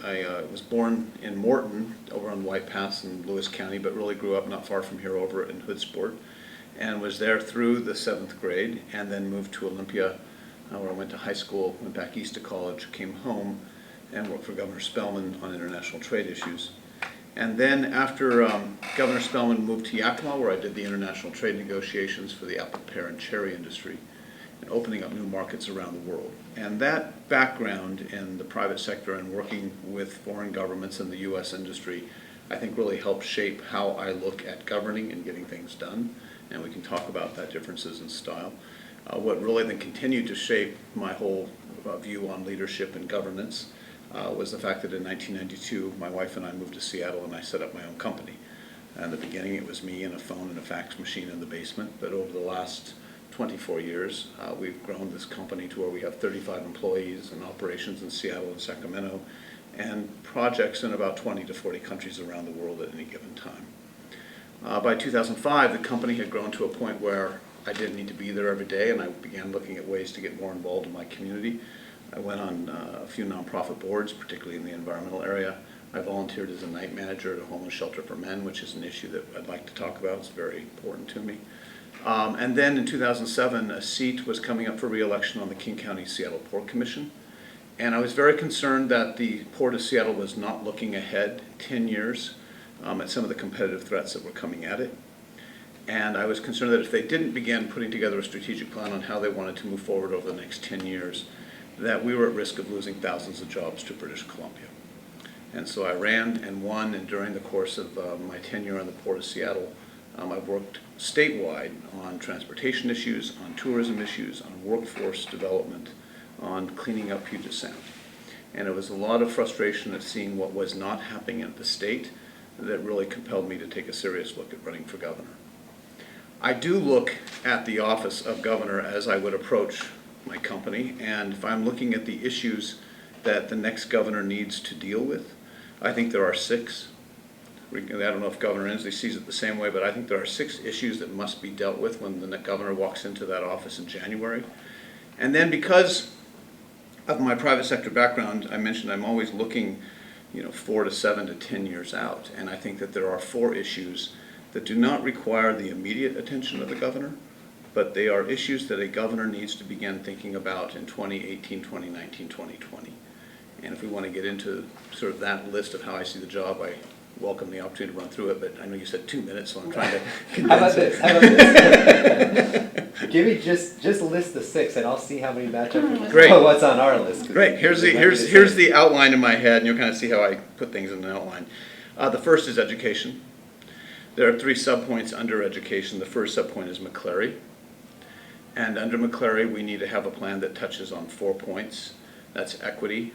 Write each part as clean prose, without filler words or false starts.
I was born in Morton, over on White Pass in Lewis County, but really grew up not far from here over in Hoodsport, and was there through the 7th grade, and then moved to Olympia, where I went to high school, went back east to college, came home, and worked for Governor Spellman on international trade issues. And then after Governor Spellman moved to Yakima, where I did the international trade negotiations for the apple, pear, and cherry industry, and opening up new markets around the world. And that background in the private sector and working with foreign governments and the U.S. industry, I think really helped shape how I look at governing and getting things done. And we can talk about that differences in style. What really then continued to shape my whole view on leadership and governance was the fact that in 1992, my wife and I moved to Seattle and I set up my own company. In the beginning, it was me and a phone and a fax machine in the basement, but over the last 24 years, we've grown this company to where we have 35 employees and operations in Seattle and Sacramento, and projects in about 20 to 40 countries around the world at any given time. By 2005, the company had grown to a point where I didn't need to be there every day, and I began looking at ways to get more involved in my community. I went on a few nonprofit boards, particularly in the environmental area. I volunteered as a night manager at a homeless shelter for men, which is an issue that I'd like to talk about. It's very important to me. And then in 2007, a seat was coming up for re-election on the King County Seattle Port Commission. And I was very concerned that the Port of Seattle was not looking ahead 10 years at some of the competitive threats that were coming at it. And I was concerned that if they didn't begin putting together a strategic plan on how they wanted to move forward over the next 10 years, that we were at risk of losing thousands of jobs to British Columbia. And so I ran and won, and during the course of my tenure on the Port of Seattle, I've worked statewide on transportation issues, on tourism issues, on workforce development, on cleaning up Puget Sound. And it was a lot of frustration at seeing what was not happening at the state that really compelled me to take a serious look at running for governor. I do look at the office of governor as I would approach my company, and if I'm looking at the issues that the next governor needs to deal with, I think there are 6. I don't know if Governor Inslee sees it the same way, but I think there are 6 issues that must be dealt with when the governor walks into that office in January. And then because of my private sector background, I mentioned I'm always looking 4 to 7 to 10 years out, and I think that there are 4 issues that do not require the immediate attention of the governor, but they are issues that a governor needs to begin thinking about in 2018, 2019, 2020. And if we want to get into sort of that list of how I see the job, I welcome the opportunity to run through it, but I know you said 2 minutes, so I'm trying to condense it. How about this? Give me just list the 6, and I'll see how many match up with what's on our list. Great. Here's the outline in my head, and you'll kind of see how I put things in an outline. The first is education. There are 3 subpoints under education. The first subpoint is McClary. And under McClary, we need to have a plan that touches on 4 points. That's equity.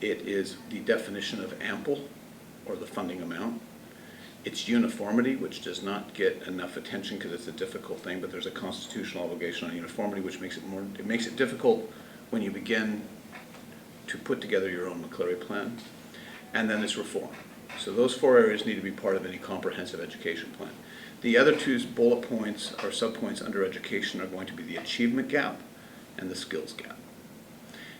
It is the definition of ample, or the funding amount. It's uniformity, which does not get enough attention because it's a difficult thing, but there's a constitutional obligation on uniformity, which makes it difficult when you begin to put together your own McClary plan. And then there's reform. So those 4 areas need to be part of any comprehensive education plan. The other 2 bullet points or subpoints under education are going to be the achievement gap and the skills gap.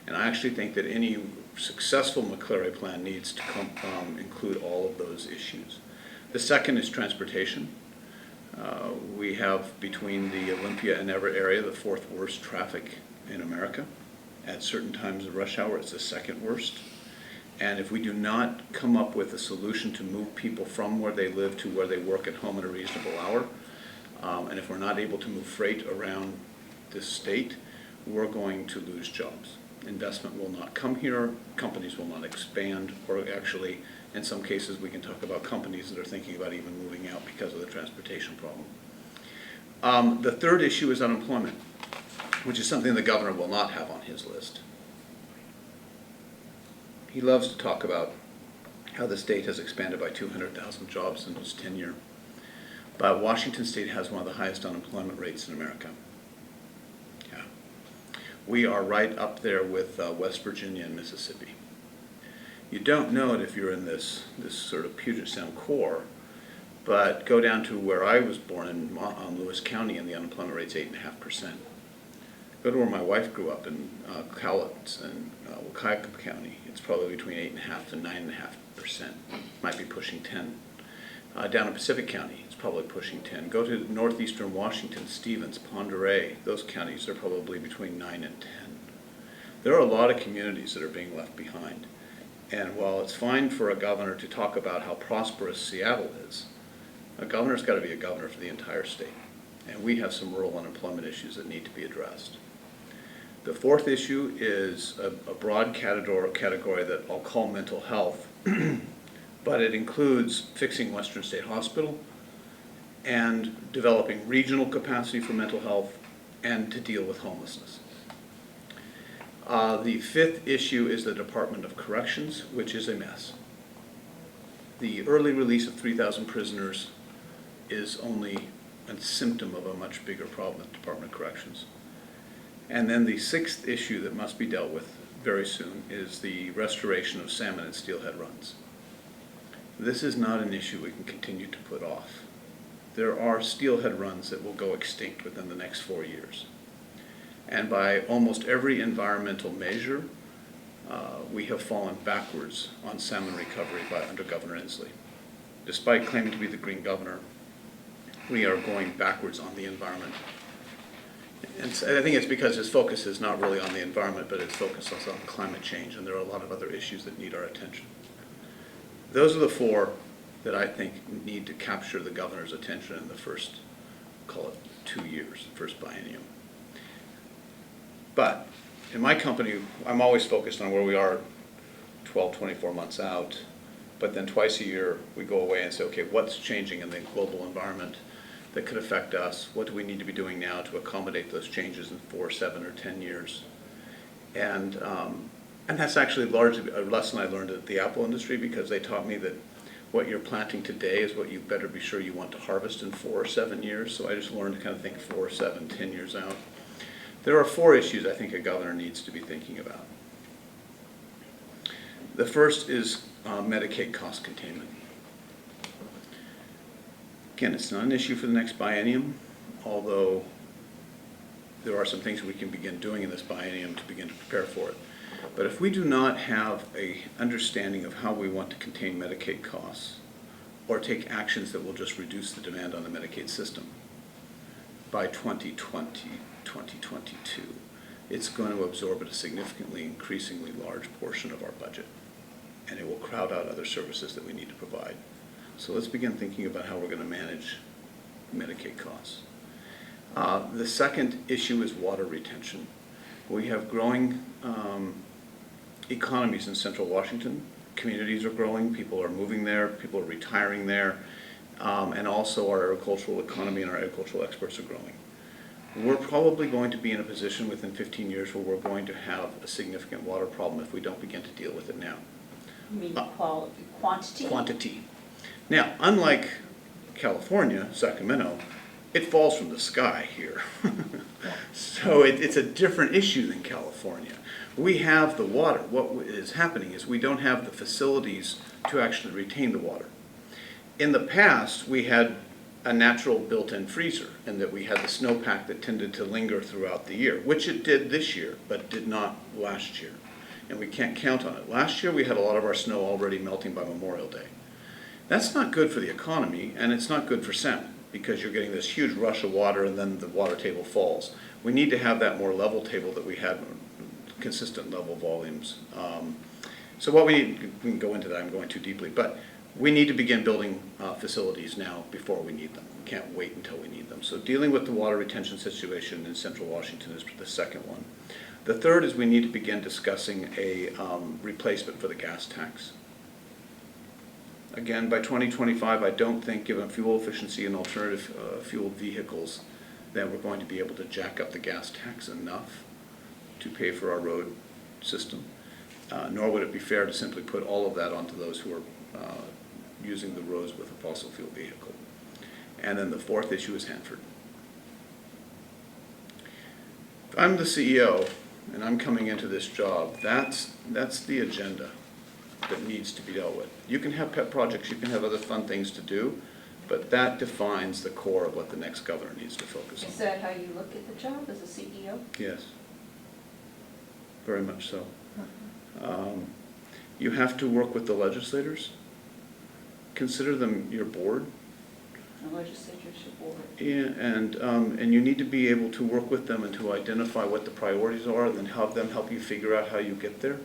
And I actually think that any successful McClary plan needs to include all of those issues. The second is transportation. We have, between the Olympia and Everett area, the 4th worst traffic in America. At certain times of rush hour, it's the 2nd worst. And if we do not come up with a solution to move people from where they live to where they work at home at a reasonable hour, and if we're not able to move freight around this state, we're going to lose jobs. Investment will not come here, companies will not expand, or actually, in some cases, we can talk about companies that are thinking about even moving out because of the transportation problem. The third issue is unemployment, which is something the governor will not have on his list. He loves to talk about how the state has expanded by 200,000 jobs in his tenure, but Washington State has one of the highest unemployment rates in America. Yeah. We are right up there with West Virginia and Mississippi. You don't know it if you're in this sort of Puget Sound core, but go down to where I was born in Lewis County, and the unemployment rate's 8.5%. Go to where my wife grew up in Cowlitz and Waukipa County. It's probably between 8.5% and 9.5%. Might be pushing 10. Down in Pacific County, it's probably pushing 10. Go to northeastern Washington, Stevens, Pend Oreille. Those counties are probably between 9 and 10. There are a lot of communities that are being left behind. And while it's fine for a governor to talk about how prosperous Seattle is, a governor's got to be a governor for the entire state. And we have some rural unemployment issues that need to be addressed. The fourth issue is a broad category that I'll call mental health, but it includes fixing Western State Hospital and developing regional capacity for mental health and to deal with homelessness. The fifth issue is the Department of Corrections, which is a mess. The early release of 3,000 prisoners is only a symptom of a much bigger problem at the Department of Corrections. And then the sixth issue that must be dealt with very soon is the restoration of salmon and steelhead runs. This is not an issue we can continue to put off. There are steelhead runs that will go extinct within the next 4 years. And by almost every environmental measure, we have fallen backwards on salmon recovery under Governor Inslee. Despite claiming to be the green governor, we are going backwards on the environment. And I think it's because his focus is not really on the environment, but his focus is on climate change, and there are a lot of other issues that need our attention. Those are the four that I think need to capture the governor's attention in the first, call it 2 years, first biennium. But in my company, I'm always focused on where we are 12, 24 months out, but then twice a year we go away and say, okay, what's changing in the global environment that could affect us? What do we need to be doing now to accommodate those changes in 4, 7, or 10 years? And that's actually largely a lesson I learned at the apple industry, because they taught me that what you're planting today is what you better be sure you want to harvest in 4 or 7 years. So I just learned to kind of think 4, 7, 10 years out. There are 4 issues I think a governor needs to be thinking about. The first is Medicaid cost containment. Again, it's not an issue for the next biennium, although there are some things we can begin doing in this biennium to begin to prepare for it. But if we do not have an understanding of how we want to contain Medicaid costs, or take actions that will just reduce the demand on the Medicaid system by 2020, 2022, it's going to absorb a significantly increasingly large portion of our budget, and it will crowd out other services that we need to provide. So let's begin thinking about how we're going to manage Medicaid costs. The second issue is water retention. We have growing economies in Central Washington. Communities are growing, people are moving there, people are retiring there, and also our agricultural economy and our agricultural exports are growing. We're probably going to be in a position within 15 years where we're going to have a significant water problem if we don't begin to deal with it now. You mean quantity? Quantity. Now, unlike California, Sacramento, it falls from the sky here. So it's a different issue than California. We have the water. What is happening is we don't have the facilities to actually retain the water. In the past, we had a natural built-in freezer, and that we had the snowpack that tended to linger throughout the year, which it did this year, but did not last year. And we can't count on it. Last year, we had a lot of our snow already melting by Memorial Day. That's not good for the economy, and it's not good for salmon, because you're getting this huge rush of water and then the water table falls. We need to have that more level table that we had, consistent level volumes. So what we need, we can go into that, I'm going too deeply, but we need to begin building facilities now before we need them. We can't wait until we need them. So dealing with the water retention situation in Central Washington is the second one. The third is we need to begin discussing a replacement for the gas tax. Again, by 2025, I don't think, given fuel efficiency and alternative fueled vehicles, that we're going to be able to jack up the gas tax enough to pay for our road system. Nor would it be fair to simply put all of that onto those who are using the roads with a fossil fuel vehicle. And then the fourth issue is Hanford. If I'm the CEO and I'm coming into this job, that's the agenda that needs to be dealt with. You can have pet projects, you can have other fun things to do, But that defines the core of what the next governor needs to focus on. Is that how you look at the job as a CEO? Yes, very much so. You have to work with the legislators. Consider them your board. The legislature's your board. Yeah, and you need to be able to work with them and to identify what the priorities are, and then have them help you figure out how you get there,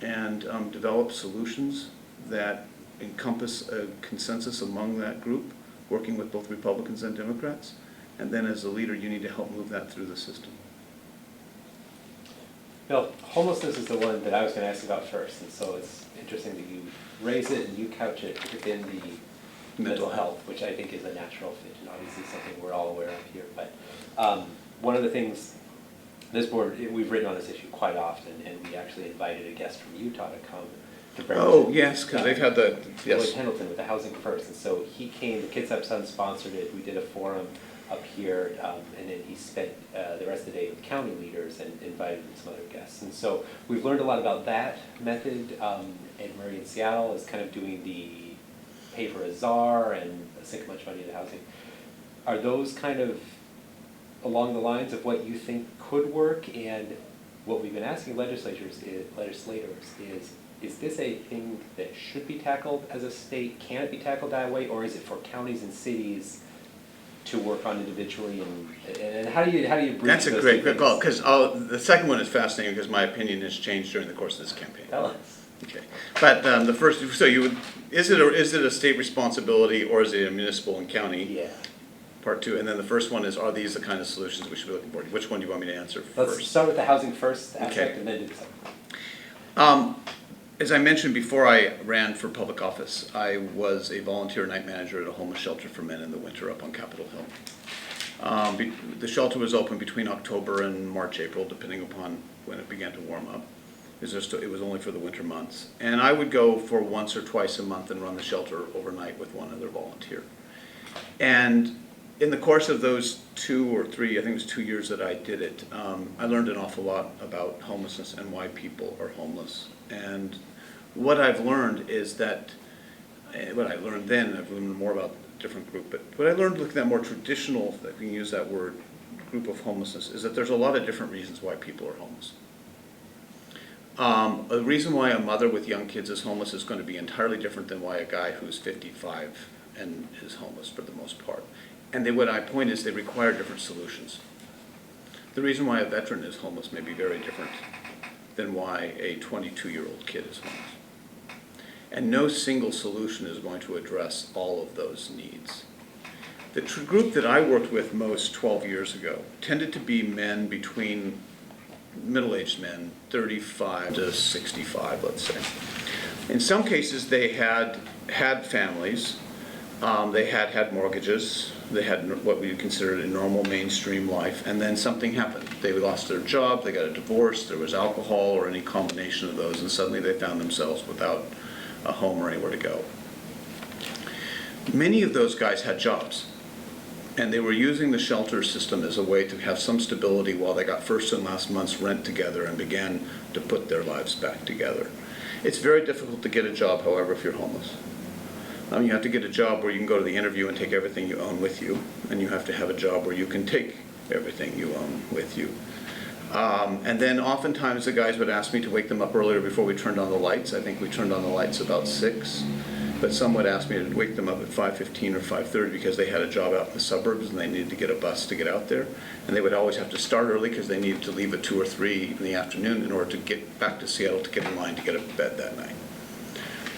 and develop solutions that encompass a consensus among that group, working with both Republicans and Democrats. And then as a leader, you need to help move that through the system. Bill, homelessness is the one that I was going to ask about first, and so it's interesting that you raise it and you couch it within the mental health, which I think is a natural fit, and obviously something we're all aware of here. But one of the things, this board, we've written on this issue quite often, and we actually invited a guest from Utah to come to bring Oh, yes, because they've had the, yes. Lloyd Pendleton with the Housing First, and so he came, the Kitsap Sun sponsored it, we did a forum up here, and then he spent the rest of the day with county leaders and invited some other guests. And so we've learned a lot about that method. Ed Murray in Seattle is kind of doing the pay for a czar and sink much money into housing. Are those kind of along the lines of what you think could work? And what we've been asking legislators is this a thing that should be tackled as a state? Can it be tackled that way, or is it for counties and cities to work on individually, and how do you bridge That's a those great two call, things? because the second one is fascinating because my opinion has changed during the course of this campaign. Tell us. Okay, but the first, so you would, is it a state responsibility or is it a municipal and county? Yeah. Part two, and then the first one is, are these the kind of solutions we should be looking for? Which one do you want me to answer Let's first? start with the housing first aspect, Okay. and then do the second. As I mentioned before I ran for public office, I was a volunteer night manager at a homeless shelter for men in the winter up on Capitol Hill. The shelter was open between October and March, April, depending upon when it began to warm up. It was only for the winter months. And I would go for once or twice a month and run the shelter overnight with one other volunteer. And in the course of those 2 or 3, I think it was 2 years that I did it, I learned an awful lot about homelessness and why people are homeless. And what I've learned is that, what I learned then, I've learned more about a different group, but what I learned looking at that more traditional, if we can use that word, group of homelessness, is that there's a lot of different reasons why people are homeless. A reason why a mother with young kids is homeless is going to be entirely different than why a guy who's 55 and is homeless for the most part. And what I point is they require different solutions. The reason why a veteran is homeless may be very different than why a 22-year-old kid is homeless. And no single solution is going to address all of those needs. The group that I worked with most 12 years ago tended to be men between middle-aged men, 35 to 65, let's say. In some cases, they had families, they had mortgages, they had what we considered a normal mainstream life, and then something happened. They lost their job, they got a divorce, there was alcohol or any combination of those, and suddenly they found themselves without a home or anywhere to go. Many of those guys had jobs, and they were using the shelter system as a way to have some stability while they got first and last month's rent together and began to put their lives back together. It's very difficult to get a job, however, if you're homeless. You have to get a job where you can go to the interview and take everything you own with you, and you have to have a job where you can take everything you own with you. And then oftentimes the guys would ask me to wake them up earlier before we turned on the lights. I think we turned on the lights about 6. But some would ask me to wake them up at 5:15 or 5:30 because they had a job out in the suburbs and they needed to get a bus to get out there. And they would always have to start early because they needed to leave at 2 or 3 in the afternoon in order to get back to Seattle to get in line to get up to bed that night.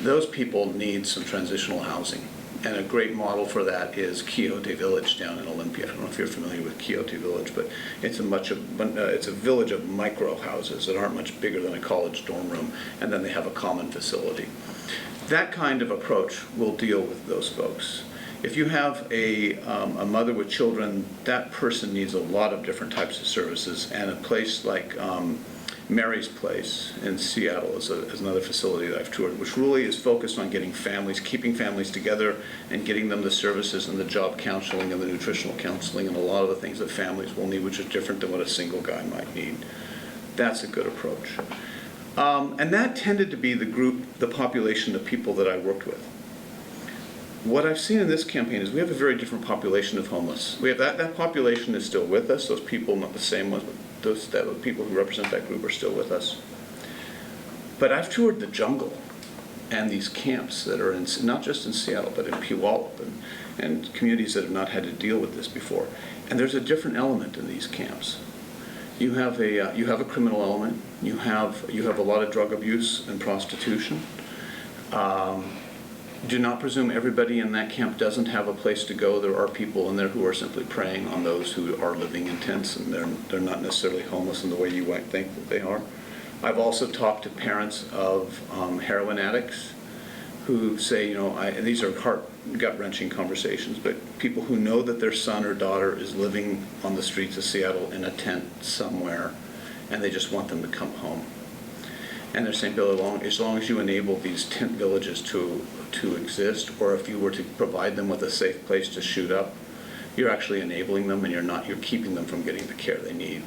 Those people need some transitional housing. And a great model for that is Quixote Village down in Olympia. I don't know if you're familiar with Quixote Village, but it's a village of micro houses that aren't much bigger than a college dorm room, and then they have a common facility. That kind of approach will deal with those folks. If you have a mother with children, that person needs a lot of different types of services, and a place like Mary's Place in Seattle is another facility that I've toured, which really is focused on getting families, keeping families together and getting them the services and the job counseling and the nutritional counseling and a lot of the things that families will need, which is different than what a single guy might need. That's a good approach. And that tended to be the population of people that I worked with. what I've seen in this campaign is we have a very different population of homeless. We have that population is still with us. Those people, not the same ones, but the people who represent that group are still with us. But I've toured the jungle and these camps that are in, not just in Seattle, but in Puyallup and communities that have not had to deal with this before. And there's a different element in these camps. You have a criminal element. You have a lot of drug abuse and prostitution. Do not presume everybody in that camp doesn't have a place to go. There are people in there who are simply preying on those who are living in tents, and they're not necessarily homeless in the way you might think that they are. I've also talked to parents of heroin addicts who say, you know, these are gut-wrenching conversations, but people who know that their son or daughter is living on the streets of Seattle in a tent somewhere, and they just want them to come home. And they're saying, Bill, as long as you enable these tent villages to exist, or if you were to provide them with a safe place to shoot up, you're actually enabling them, and you're keeping them from getting the care they need.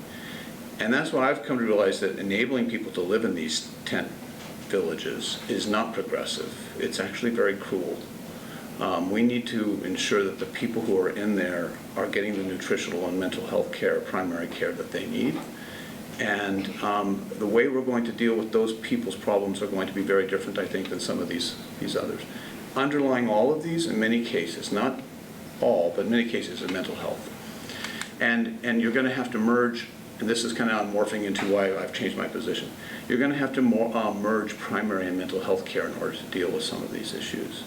And that's what I've come to realize, that enabling people to live in these tent villages is not progressive. It's actually very cruel. We need to ensure that the people who are in there are getting the nutritional and mental health care, primary care that they need. And the way we're going to deal with those people's problems are going to be very different, I think, than some of these others. Underlying all of these, in many cases, not all, but in many cases, is mental health. And you're going to have to merge, and this is kind of morphing into why I've changed my position. You're going to have to merge primary and mental health care in order to deal with some of these issues.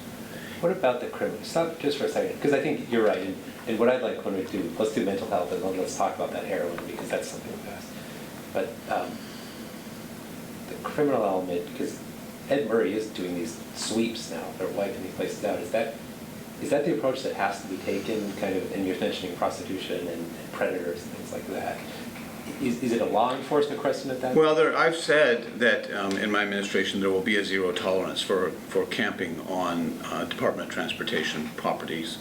What about the criminal? Stop just for a second, because I think you're right. And what I'd like when we do, let's do mental health, and then let's talk about that heroin, because that's something we've asked. But the criminal element, because Ed Murray is doing these sweeps now, they're wiping these places out. Is that the approach that has to be taken, kind of, and you're mentioning prostitution and predators and things like that? Is it a law enforcement question at that? Well, I've said that in my administration there will be a zero tolerance for camping on Department of Transportation properties.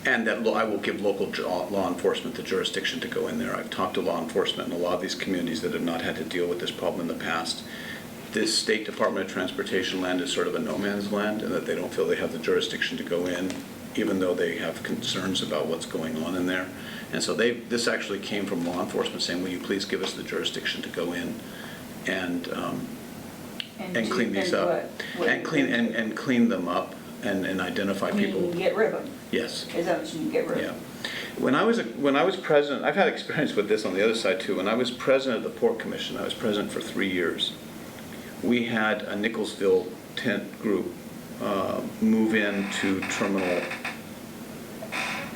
And that I will give local law enforcement the jurisdiction to go in there. I've talked to law enforcement in a lot of these communities that have not had to deal with this problem in the past. This State Department of Transportation land is sort of a no man's land, and that they don't feel they have the jurisdiction to go in, even though they have concerns about what's going on in there. And so this actually came from law enforcement saying, will you please give us the jurisdiction to go in and clean these up. And clean them up and identify people. You can get rid of them. Yes. Is that what you can get rid of? Yeah. When I was president, I've had experience with this on the other side too. When I was president of the Port Commission, I was president for 3 years. We had a Nicholsville tent group move into Terminal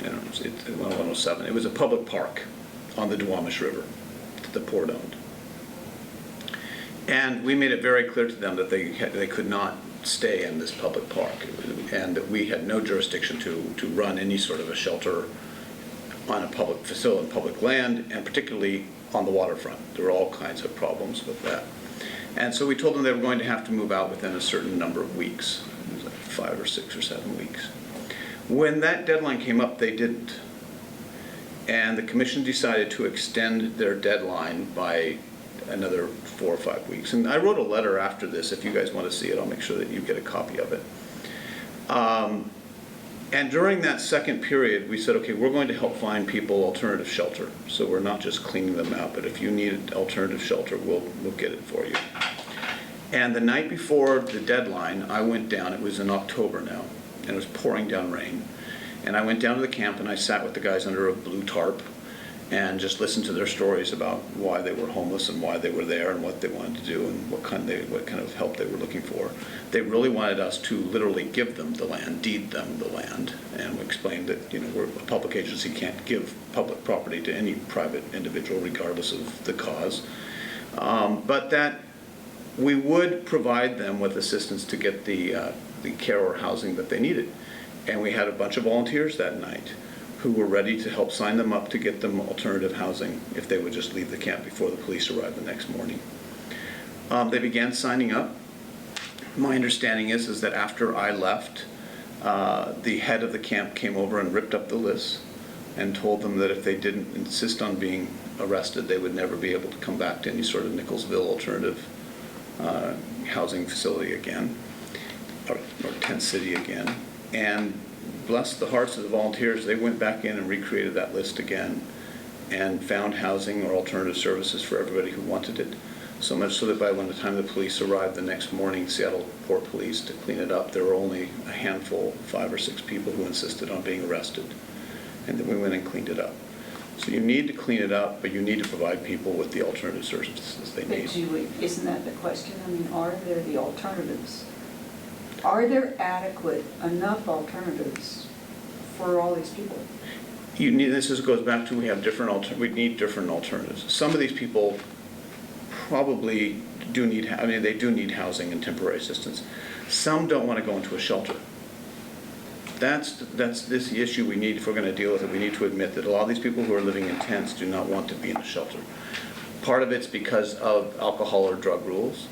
107. It was a public park on the Duwamish River that the port owned. And we made it very clear to them that they could not stay in this public park, and that we had no jurisdiction to run any sort of a shelter on a public facility, public land, and particularly on the waterfront. There were all kinds of problems with that. And so we told them they were going to have to move out within a certain number of weeks. It was like 5 or 6 or 7 weeks. When that deadline came up, they didn't. And the commission decided to extend their deadline by another 4 or 5 weeks. And I wrote a letter after this. If you guys want to see it, I'll make sure that you get a copy of it. And during that second period, we said, okay, we're going to help find people alternative shelter. So we're not just cleaning them out, but if you need alternative shelter, we'll get it for you. And the night before the deadline, I went down. It was in October now, and it was pouring down rain. And I went down to the camp, and I sat with the guys under a blue tarp and just listened to their stories about why they were homeless and why they were there and what they wanted to do and what kind of help they were looking for. They really wanted us to literally give them the land, deed them the land, and we explained that, you know, we're a public agency, can't give public property to any private individual regardless of the cause, but that we would provide them with assistance to get the care or housing that they needed. And we had a bunch of volunteers that night who were ready to help sign them up to get them alternative housing if they would just leave the camp before the police arrived the next morning. They began signing up. My understanding is that after I left, the head of the camp came over and ripped up the list and told them that if they didn't insist on being arrested, they would never be able to come back to any sort of Nicholsville alternative housing facility again. or tent city again. And bless the hearts of the volunteers, they went back in and recreated that list again and found housing or alternative services for everybody who wanted it. So much so that by the time the police arrived the next morning, Seattle Port Police, to clean it up, there were only a handful, 5 or 6 people who insisted on being arrested. And then we went and cleaned it up. So you need to clean it up, but you need to provide people with the alternative services they need. But isn't that the question? I mean, are there the alternatives? Are there adequate, enough alternatives for all these people? You need, goes back to, we need different alternatives. Some of these people probably do need, they do need housing and temporary assistance. Some don't want to go into a shelter. That's the issue we need if we're going to deal with it. We need to admit that a lot of these people who are living in tents do not want to be in a shelter. Part of it's because of alcohol or drug rules.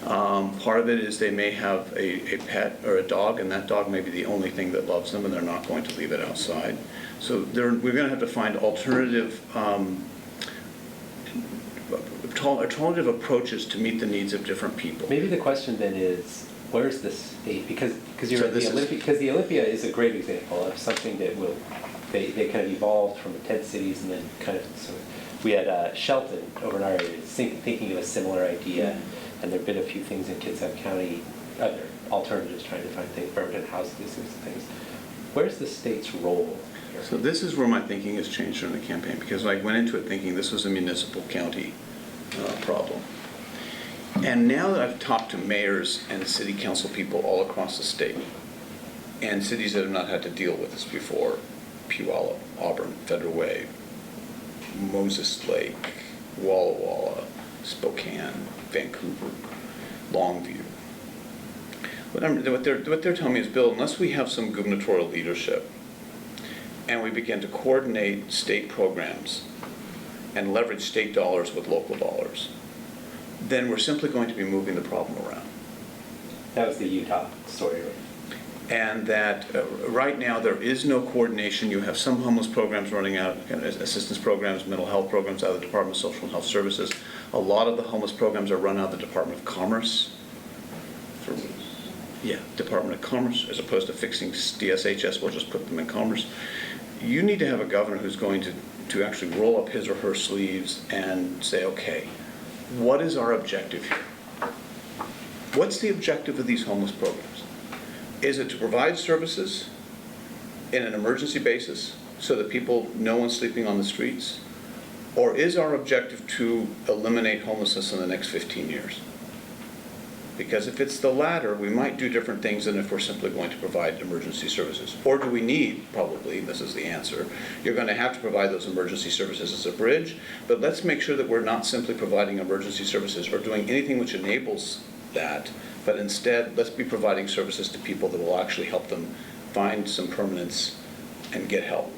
Part of it is they may have a pet or a dog, and that dog may be the only thing that loves them, and they're not going to leave it outside. So we're going to have to find alternative approaches to meet the needs of different people. Maybe the question then is, where's the state? Because you're So at the Olympia, because the Olympia is a great example of something that they kind of evolved from the tent cities, and then kind of, so we had Shelton over in our area thinking of a similar idea, and there've been a few things in Kitsap County, other alternatives trying to find things, Bergen House, these sorts of things. Where's the state's role here? So this is where my thinking has changed during the campaign, because I went into it thinking this was a municipal county problem. And now that I've talked to mayors and city council people all across the state, and cities that have not had to deal with this before, Puyallup, Auburn, Federal Way, Moses Lake, Walla Walla, Spokane, Vancouver, Longview. What they're telling me is, Bill, unless we have some gubernatorial leadership and we begin to coordinate state programs and leverage state dollars with local dollars, then we're simply going to be moving the problem around. That was the Utah story, right? And that right now there is no coordination. You have some homeless programs running out, assistance programs, mental health programs out of the Department of Social and Health Services. A lot of the homeless programs are run out of the Department of Commerce. Department of Commerce, as opposed to fixing DSHS, we'll just put them in Commerce. You need to have a governor who's going to actually roll up his or her sleeves and say, okay, what is our objective here? What's the objective of these homeless programs? Is it to provide services in an emergency basis so that no one's sleeping on the streets? Or is our objective to eliminate homelessness in the next 15 years? Because if it's the latter, we might do different things than if we're simply going to provide emergency services. Or do we need, probably, this is the answer, you're going to have to provide those emergency services as a bridge, but let's make sure that we're not simply providing emergency services or doing anything which enables that, but instead, let's be providing services to people that will actually help them find some permanence and get help.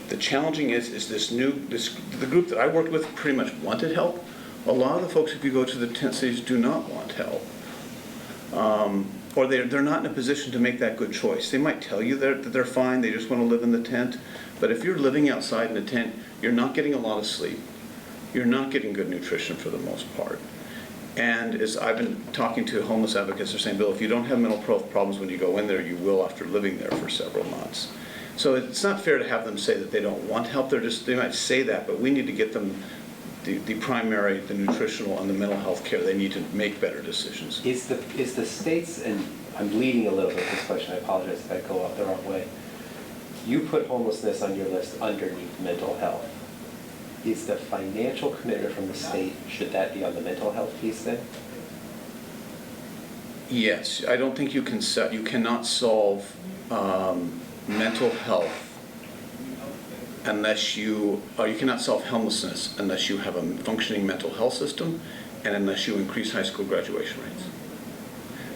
The challenging is the group that I worked with pretty much wanted help. A lot of the folks, if you go to the tent cities, do not want help. Or they're not in a position to make that good choice. They might tell you that they're fine, they just want to live in the tent. But if you're living outside in a tent, you're not getting a lot of sleep. You're not getting good nutrition for the most part. And as I've been talking to homeless advocates, they're saying, Bill, if you don't have mental health problems when you go in there, you will after living there for several months. So it's not fair to have them say that they don't want help. They might say that, but we need to get them the primary, the nutritional, and the mental health care. They need to make better decisions. Is the state's, and I'm leading a little bit with this question, I apologize if I go off the wrong way. You put homelessness on your list underneath mental health. Is the financial commitment from the state, should that be on the mental health piece then? Yes, I don't think you cannot solve mental health unless you cannot solve homelessness unless you have a functioning mental health system and unless you increase high school graduation rates.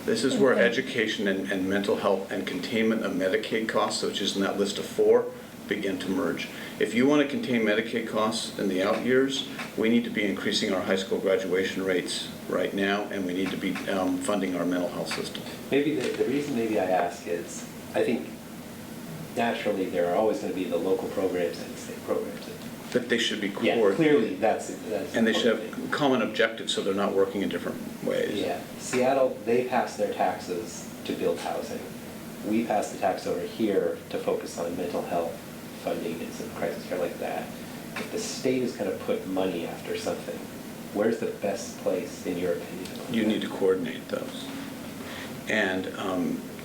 This is where education and mental health and containment of Medicaid costs, which is in that list of 4, begin to merge. If you want to contain Medicaid costs in the out years, we need to be increasing our high school graduation rates right now, and we need to be funding our mental health system. Maybe the reason I ask is, I think naturally there are always going to be the local programs and the state programs. But they should be coordinated. Yeah, clearly that's and they should have common objectives so they're not working in different ways. Yeah, Seattle, they pass their taxes to build housing. We passed the tax over here to focus on mental health funding and some crisis care like that. If the state is going to put money after something, where's the best place, in your opinion? You need to coordinate those. And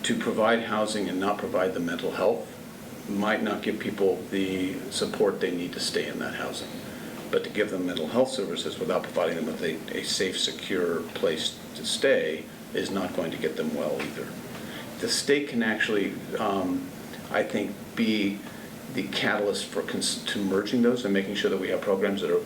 to provide housing and not provide the mental health might not give people the support they need to stay in that housing. But to give them mental health services without providing them with a safe, secure place to stay is not going to get them well either. The state can actually, I think, be the catalyst for to merging those and making sure that we have programs that are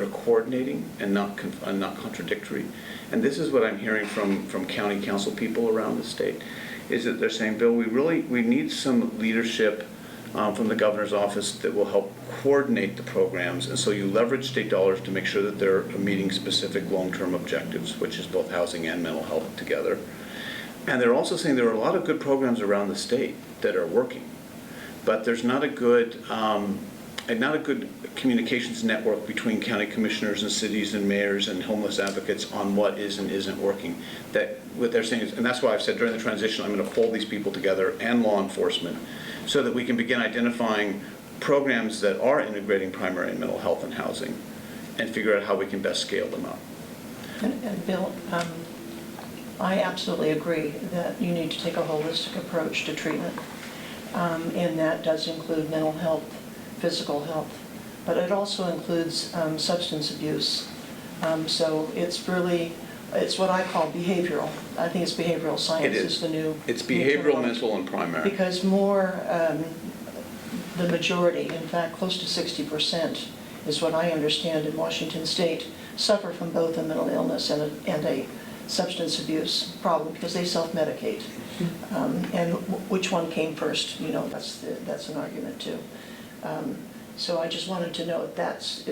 coordinating and not contradictory. And this is what I'm hearing from county council people around the state, is that they're saying, Bill, we need some leadership from the governor's office that will help coordinate the programs, and so you leverage state dollars to make sure that they're meeting specific long-term objectives, which is both housing and mental health together. And they're also saying there are a lot of good programs around the state that are working, but there's not a good communications network between county commissioners and cities and mayors and homeless advocates on what is and isn't working. That what they're saying is, and that's why I've said during the transition, I'm going to pull these people together and law enforcement so that we can begin identifying programs that are integrating primary and mental health and housing and figure out how we can best scale them up. And Bill, I absolutely agree that you need to take a holistic approach to treatment, and that does include mental health, physical health, but it also includes substance abuse. So it's what I call behavioral. I think it's behavioral science is the new. It's behavioral, mental, and primary. Because the majority, in fact, close to 60%, is what I understand in Washington State, suffer from both a mental illness and a substance abuse problem because they self-medicate. And which one came first? You know, that's an argument too. So I just wanted to know if that's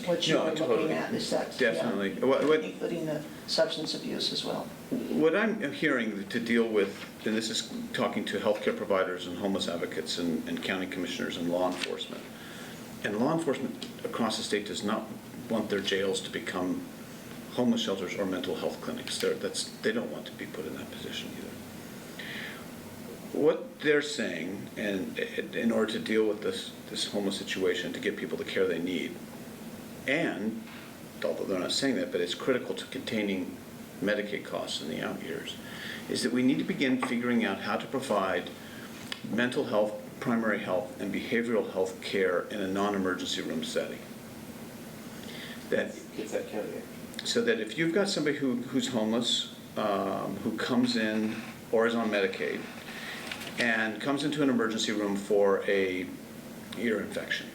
what you were looking at. Is that definitely, yeah, including the substance abuse as well? What I'm hearing to deal with, and this is talking to healthcare providers and homeless advocates and county commissioners and law enforcement across the state does not want their jails to become homeless shelters or mental health clinics. They don't want to be put in that position either. What they're saying, and in order to deal with this homeless situation, to give people the care they need, and although they're not saying that, but it's critical to containing Medicaid costs in the out years, is that we need to begin figuring out how to provide mental health, primary health, and behavioral health care in a non-emergency room setting. Kitsap County. So that if you've got somebody who's homeless, who comes in or is on Medicaid, and comes into an emergency room for a ear infection.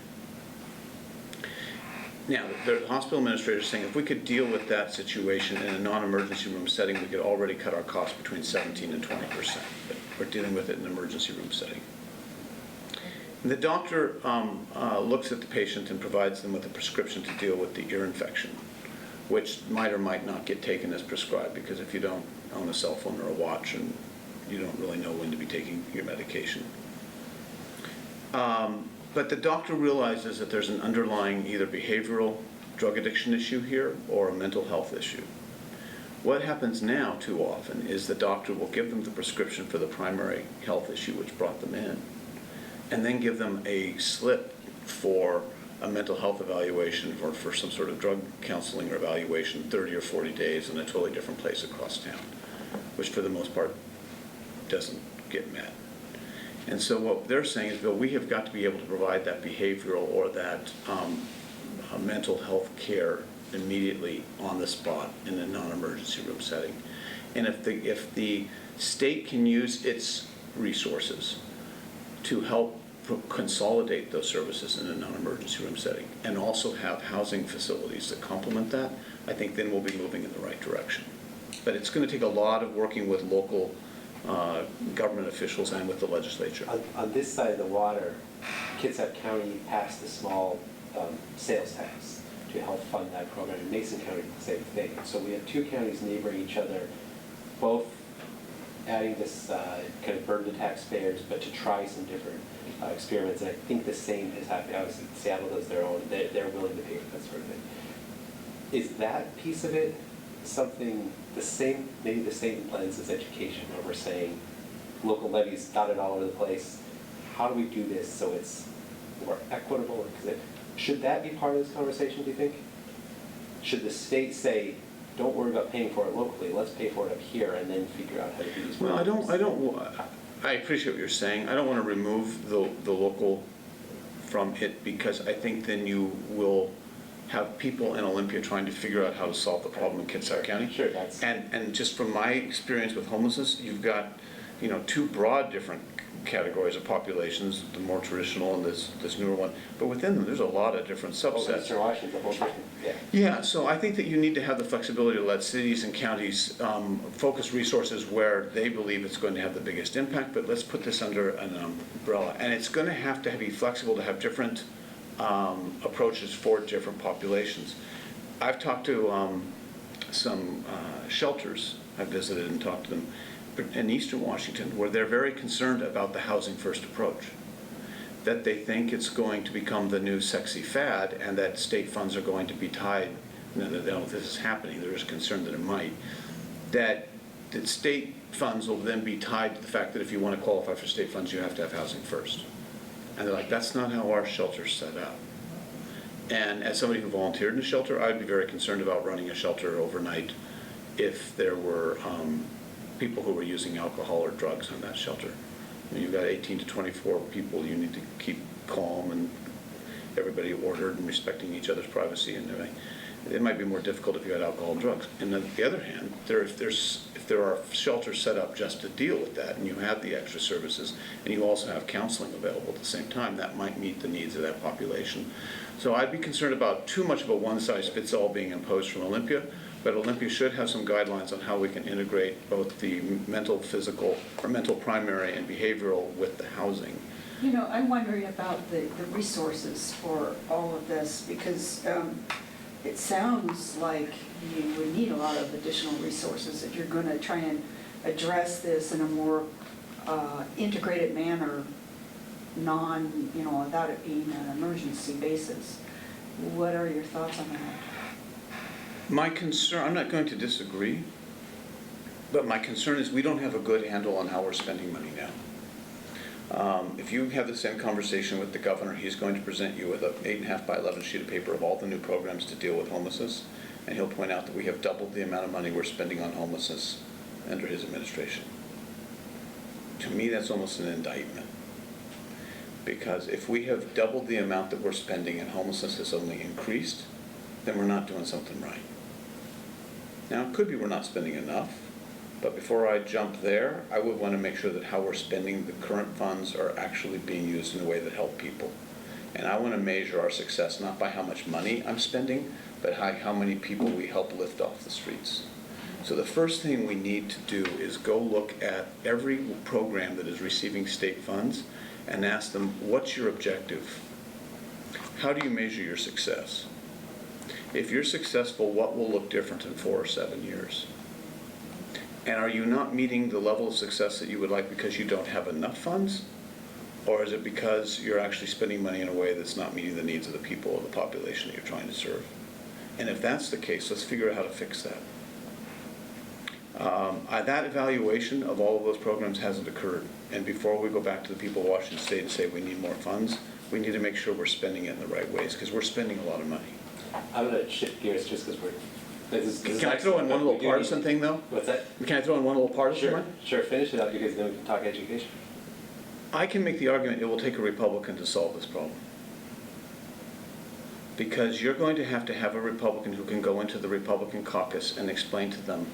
Now, the hospital administrator is saying if we could deal with that situation in a non-emergency room setting, we could already cut our costs between 17 and 20%. But we're dealing with it in an emergency room setting. And the doctor looks at the patient and provides them with a prescription to deal with the ear infection, which might or might not get taken as prescribed, because if you don't own a cell phone or a watch, and you don't really know when to be taking your medication. But the doctor realizes that there's an underlying either behavioral drug addiction issue here or a mental health issue. What happens now too often is the doctor will give them the prescription for the primary health issue which brought them in, and then give them a slip for a mental health evaluation or for some sort of drug counseling or evaluation 30 or 40 days in a totally different place across town, which for the most part doesn't get met. And so what they're saying is, Bill, we have got to be able to provide that behavioral or that mental health care immediately on the spot in a non-emergency room setting. And if the state can use its resources to help consolidate those services in a non-emergency room setting and also have housing facilities that complement that, I think then we'll be moving in the right direction. But it's going to take a lot of working with local government officials and with the legislature. On this side of the water, Kitsap County passed a small sales tax to help fund that program. In Mason County, the same thing. So we have two counties neighboring each other, both adding this kind of burden to taxpayers, but to try some different experiments. And I think the same has happened. Obviously, Seattle does their own. They're willing to pay for that sort of thing. Is that piece of it something, maybe the same lens as education, where we're saying local levies dotted all over the place. How do we do this so it's more equitable? Should that be part of this conversation, do you think? Should the state say, don't worry about paying for it locally, let's pay for it up here and then figure out how to do these Well, programs? I appreciate what you're saying. I don't want to remove the local from it, because I think then you will have people in Olympia trying to figure out how to solve the problem in Kitsap County. Sure, that's. And just from my experience with homelessness, you've got, two broad different categories of populations, the more traditional and this newer one. But within them, there's a lot of different subsets. Mr. Washington's a whole different, yeah. Yeah, so I think that you need to have the flexibility to let cities and counties focus resources where they believe it's going to have the biggest impact, but let's put this under an umbrella. And it's going to have to be flexible to have different approaches for different populations. I've talked to some shelters. I visited and talked to them in Eastern Washington, where they're very concerned about the housing first approach. That they think it's going to become the new sexy fad, and that state funds are going to be tied. They don't know if this is happening, there is concern that it might. That state funds will then be tied to the fact that if you want to qualify for state funds, you have to have housing first. And they're like, that's not how our shelter's set up. And as somebody who volunteered in a shelter, I'd be very concerned about running a shelter overnight if there were people who were using alcohol or drugs in that shelter. You've got 18 to 24 people, you need to keep calm and everybody ordered and respecting each other's privacy and everything. It might be more difficult if you had alcohol and drugs. And on the other hand, if there are shelters set up just to deal with that, and you have the extra services, and you also have counseling available at the same time, that might meet the needs of that population. So I'd be concerned about too much of a one-size-fits-all being imposed from Olympia, but Olympia should have some guidelines on how we can integrate both the mental, physical, or mental primary and behavioral with the housing. I'm wondering about the resources for all of this, because it sounds like you would need a lot of additional resources if you're going to try and address this in a more integrated manner, without it being an emergency basis. What are your thoughts on that? My concern, I'm not going to disagree, but my concern is we don't have a good handle on how we're spending money now. If you have the same conversation with the governor, he's going to present you with an 8.5 by 11 sheet of paper of all the new programs to deal with homelessness, and he'll point out that we have doubled the amount of money we're spending on homelessness under his administration. To me, that's almost an indictment, because if we have doubled the amount that we're spending and homelessness has only increased, then we're not doing something right. Now, it could be we're not spending enough, but before I jump there, I would want to make sure that how we're spending the current funds are actually being used in a way that help people. And I want to measure our success not by how much money I'm spending, but how many people we help lift off the streets. So the first thing we need to do is go look at every program that is receiving state funds and ask them, what's your objective? How do you measure your success? If you're successful, what will look different in 4 or 7 years? And are you not meeting the level of success that you would like because you don't have enough funds? Or is it because you're actually spending money in a way that's not meeting the needs of the people or the population that you're trying to serve? And if that's the case, let's figure out how to fix that. That evaluation of all of those programs hasn't occurred. And before we go back to the people of Washington State and say we need more funds, we need to make sure we're spending it in the right ways, because we're spending a lot of money. I'm going to shift gears just because Can I throw in one little partisan thing, though? What's that? Can I throw in one little partisan Sure, one? sure. Finish it up, because then we can talk education. I can make the argument it will take a Republican to solve this problem. Because you're going to have a Republican who can go into the Republican caucus and explain to them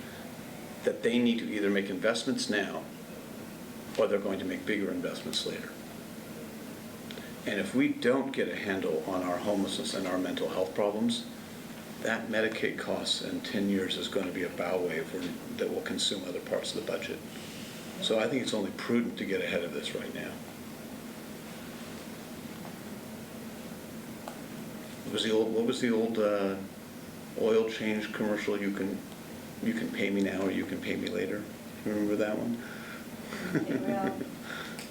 that they need to either make investments now or they're going to make bigger investments later. And if we don't get a handle on our homelessness and our mental health problems, that Medicaid cost in 10 years is going to be a bow wave that will consume other parts of the budget. So I think it's only prudent to get ahead of this right now. What was the old oil change commercial? You can pay me now or you can pay me later. Remember that one?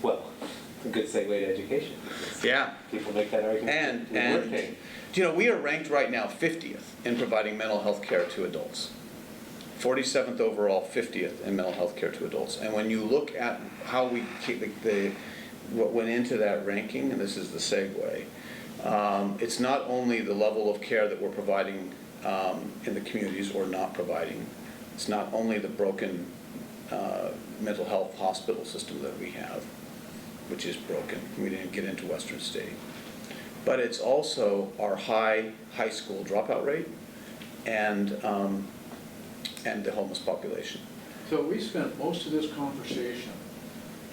Well, a good segue to education. Yeah. People make that argument. And we are ranked right now 50th in providing mental health care to adults. 47th overall, 50th in mental health care to adults. And when you look at how we keep what went into that ranking, and this is the segue, it's not only the level of care that we're providing in the communities or not providing. It's not only the broken mental health hospital system that we have, which is broken. We didn't get into Western State. But it's also our high school dropout rate and the homeless population. So we spent most of this conversation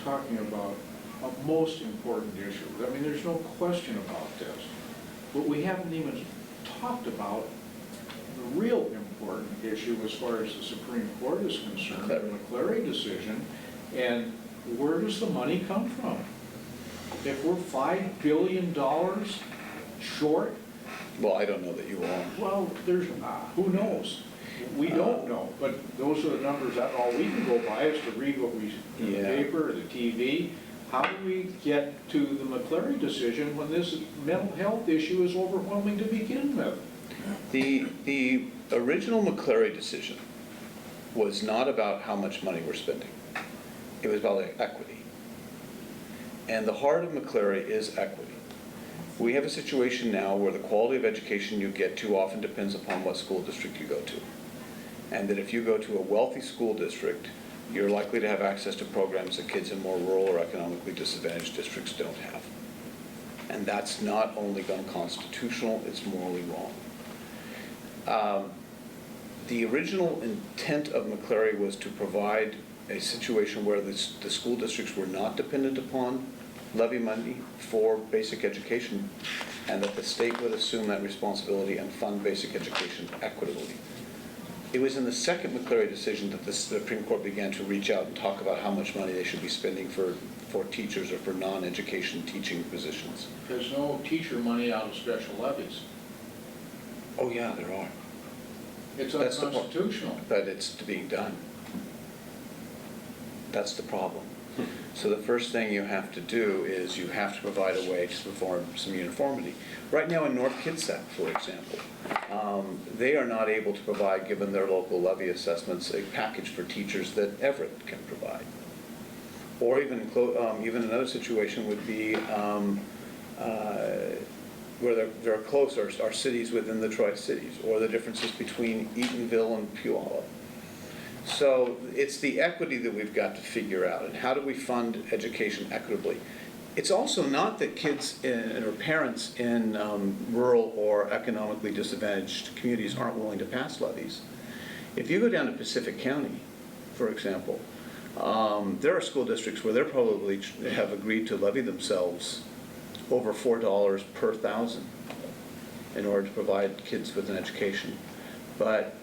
talking about a most important issue. I mean, there's no question about this. But we haven't even talked about the real important issue as far as the Supreme Court is concerned, the McCleary decision, and where does the money come from? If we're $5 billion short, Well, I don't know that you are. well, there's, who knows? We don't know, but those are the numbers, that all we can go by is to read what we, in the Yeah. paper or the TV. How do we get to the McCleary decision when this mental health issue is overwhelming to begin with? The original McCleary decision was not about how much money we're spending. It was about equity. And the heart of McCleary is equity. We have a situation now where the quality of education you get too often depends upon what school district you go to. And that if you go to a wealthy school district, you're likely to have access to programs that kids in more rural or economically disadvantaged districts don't have. And that's not only unconstitutional, it's morally wrong. The original intent of McCleary was to provide a situation where the school districts were not dependent upon levy money for basic education, and that the state would assume that responsibility and fund basic education equitably. It was in the second McCleary decision that the Supreme Court began to reach out and talk about how much money they should be spending for teachers or for non-education teaching positions. There's no teacher money out of special levies. Oh yeah, there are. It's That's the point. unconstitutional. But it's being done. That's the problem. So the first thing you have to do is you have to provide a way to perform some uniformity. Right now in North Kitsap, for example, they are not able to provide, given their local levy assessments, a package for teachers that Everett can provide. Or even another situation would be where they're close are cities within the Tri-Cities, or the differences between Eatonville and Puyallup. So it's the equity that we've got to figure out, and how do we fund education equitably? It's also not that kids or parents in rural or economically disadvantaged communities aren't willing to pass levies. If you go down to Pacific County, for example, there are school districts where they probably have agreed to levy themselves over $4 per thousand in order to provide kids with an education. But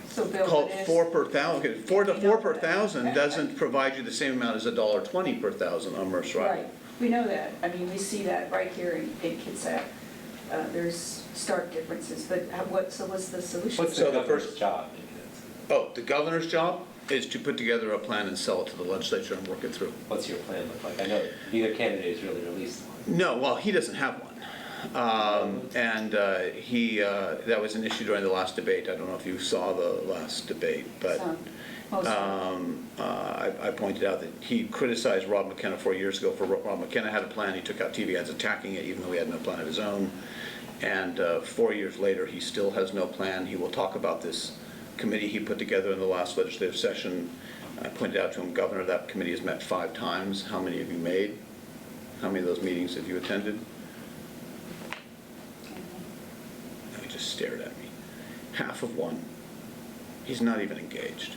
So Bill, called it is- 4 per thousand. 4 per thousand Right. doesn't provide you the same amount as $1.20 per thousand on Merce Riley. Right, we know that. I mean, we see that right here in Kitsap. There's stark differences, but what's the solution? What's So the the governor's first- job? Maybe that's- Oh, the governor's job is to put together a plan and sell it to the legislature and work it through. What's your plan look like? I know neither candidate has really released one. No, well, he doesn't have one. That was an issue during the last debate. I don't know if you saw the last debate, but Most I pointed out that he criticized Rob McKenna 4 years ago for Rob McKenna had a plan. He took out TV ads attacking it, even though he had no plan of his own. And 4 years later, he still has no plan. He will talk about this committee he put together in the last legislative session. I pointed out to him, Governor, that committee has met 5 times. How many have you made? How many of those meetings have you attended? And he just stared at me. Half of one. He's not even engaged.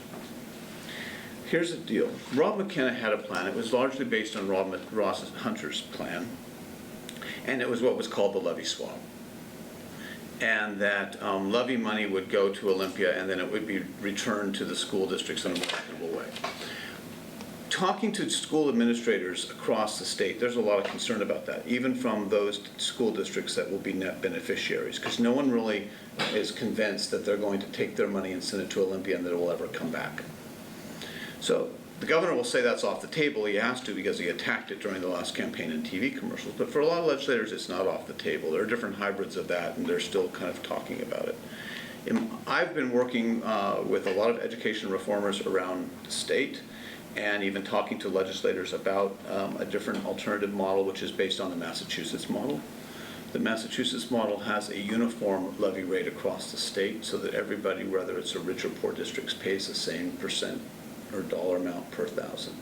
Here's the deal. Rob McKenna had a plan. It was largely based on Ross Hunter's plan. And it was what was called the levy swap. And that levy money would go to Olympia and then it would be returned to the school districts in a more equitable way. Talking to school administrators across the state, there's a lot of concern about that, even from those school districts that will be net beneficiaries, because no one really is convinced that they're going to take their money and send it to Olympia and that it will ever come back. So the governor will say that's off the table. He has to because he attacked it during the last campaign and TV commercials. But for a lot of legislators, it's not off the table. There are different hybrids of that, and they're still kind of talking about it. I've been working with a lot of education reformers around the state and even talking to legislators about a different alternative model, which is based on the Massachusetts model. The Massachusetts model has a uniform levy rate across the state so that everybody, whether it's a rich or poor districts, pays the same percent or dollar amount per thousand.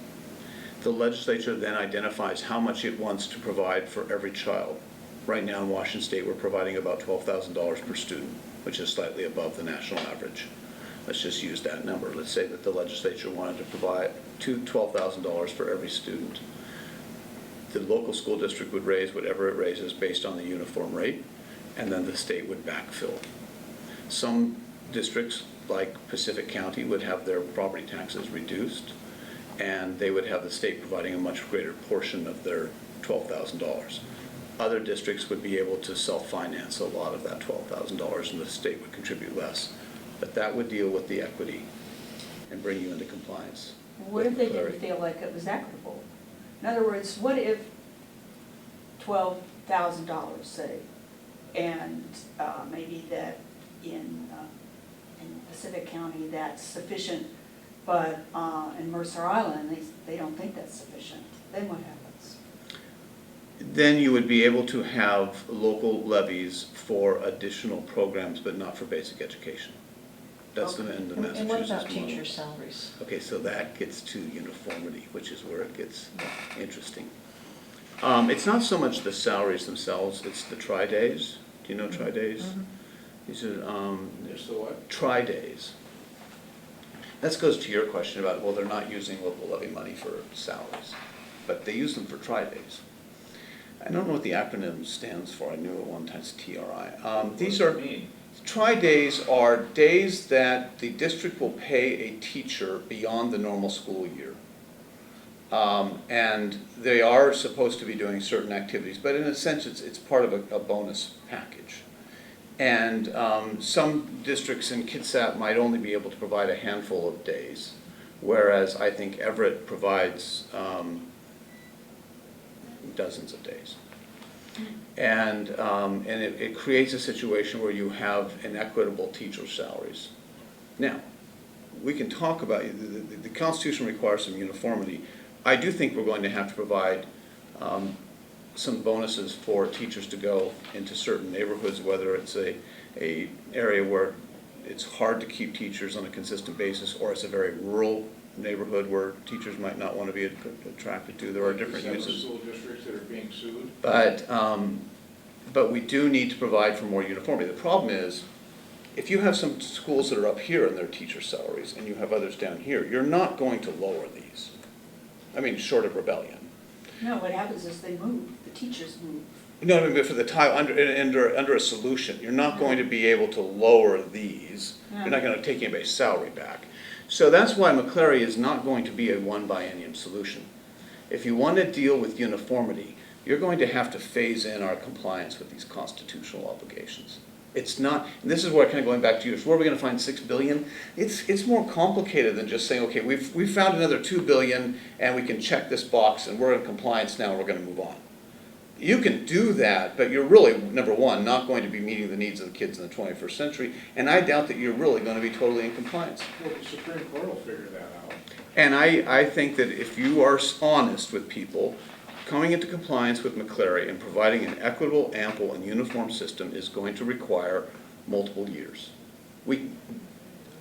The legislature then identifies how much it wants to provide for every child. Right now in Washington State, we're providing about $12,000 per student, which is slightly above the national average. Let's just use that number. Let's say that the legislature wanted to provide $12,000 for every student. The local school district would raise whatever it raises based on the uniform rate, and then the state would backfill. Some districts, like Pacific County, would have their property taxes reduced, and they would have the state providing a much greater portion of their $12,000. Other districts would be able to self-finance a lot of that $12,000, and the state would contribute less. But that would deal with the equity and bring you into compliance. What if they didn't feel like it was equitable? In other words, what if $12,000, say, and maybe that in Pacific County that's sufficient, but in Mercer Island, they don't think that's sufficient. Then what happens? Then you would be able to have local levies for additional programs, but not for basic education. That's the end of Massachusetts And what about model. teacher salaries? Okay, so that gets to uniformity, which is where it gets interesting. It's not so much the salaries themselves, it's the tri-days. Do you know tri-days? Mhm. These are There's the what? tri-days. That goes to your question about, well, they're not using local levy money for salaries, but they use them for tri-days. I don't know what the acronym stands for. I knew it one time. It's TRI. These are tri-days are days that the district will pay a teacher beyond the normal school year. And they are supposed to be doing certain activities, but in a sense it's part of a bonus package. And some districts in Kitsap might only be able to provide a handful of days, whereas I think Everett provides dozens of days. And it creates a situation where you have inequitable teacher salaries. Now, we can talk about, the Constitution requires some uniformity. I do think we're going to have to provide some bonuses for teachers to go into certain neighborhoods, whether it's a area where it's hard to keep teachers on a consistent basis, or it's a very rural neighborhood where teachers might not want to be attracted to. There are different uses. School districts that are being sued. But we do need to provide for more uniformity. The problem is, if you have some schools that are up here in their teacher salaries and you have others down here, you're not going to lower these. I mean, short of rebellion. No, what happens is they move, the teachers move. No, I mean, but for the time, under a solution, you're not going to be able to lower these. You're not going to take anybody's salary back. So that's why McCleary is not going to be a one biennium solution. If you want to deal with uniformity, you're going to have to phase in our compliance with these constitutional obligations. It's not, and this is where kind of going back to you, where are we going to find $6 billion? It's more complicated than just saying, okay, we've found another $2 billion and we can check this box and we're in compliance now and we're going to move on. You can do that, but you're really, number one, not going to be meeting the needs of the kids in the 21st century, and I doubt that you're really going to be totally in compliance. Well, the Supreme Court will figure that out. And I think that if you are honest with people, coming into compliance with McCleary and providing an equitable, ample, and uniform system is going to require multiple years.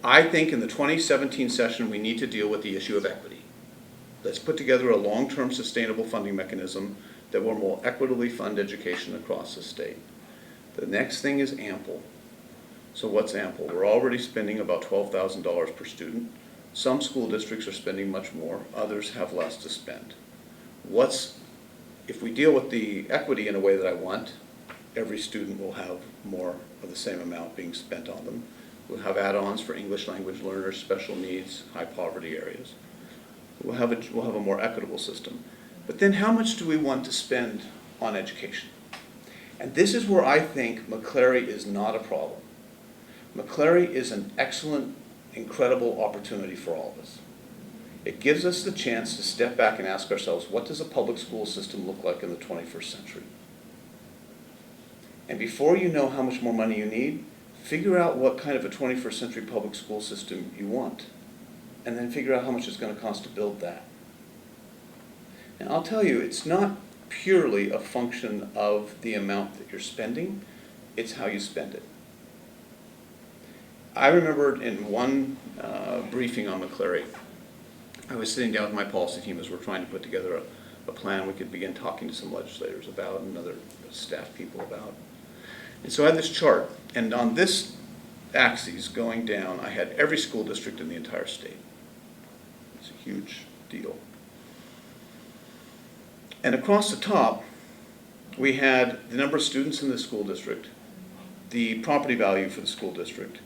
I think in the 2017 session we need to deal with the issue of equity. Let's put together a long-term sustainable funding mechanism that will more equitably fund education across the state. The next thing is ample. So what's ample? We're already spending about $12,000 per student. Some school districts are spending much more, others have less to spend. If we deal with the equity in a way that I want, every student will have more of the same amount being spent on them. We'll have add-ons for English language learners, special needs, high poverty areas. We'll have a more equitable system. But then how much do we want to spend on education? And this is where I think McCleary is not a problem. McCleary is an excellent, incredible opportunity for all of us. It gives us the chance to step back and ask ourselves, what does a public school system look like in the 21st century? And before you know how much more money you need, figure out what kind of a 21st century public school system you want, and then figure out how much it's going to cost to build that. And I'll tell you, it's not purely a function of the amount that you're spending, it's how you spend it. I remember in one briefing on McCleary, I was sitting down with my policy team as we're trying to put together a plan we could begin talking to some legislators about and other staff people about. And so I had this chart, and on this axis going down, I had every school district in the entire state. It's a huge deal. And across the top, we had the number of students in the school district, the property value for the school district,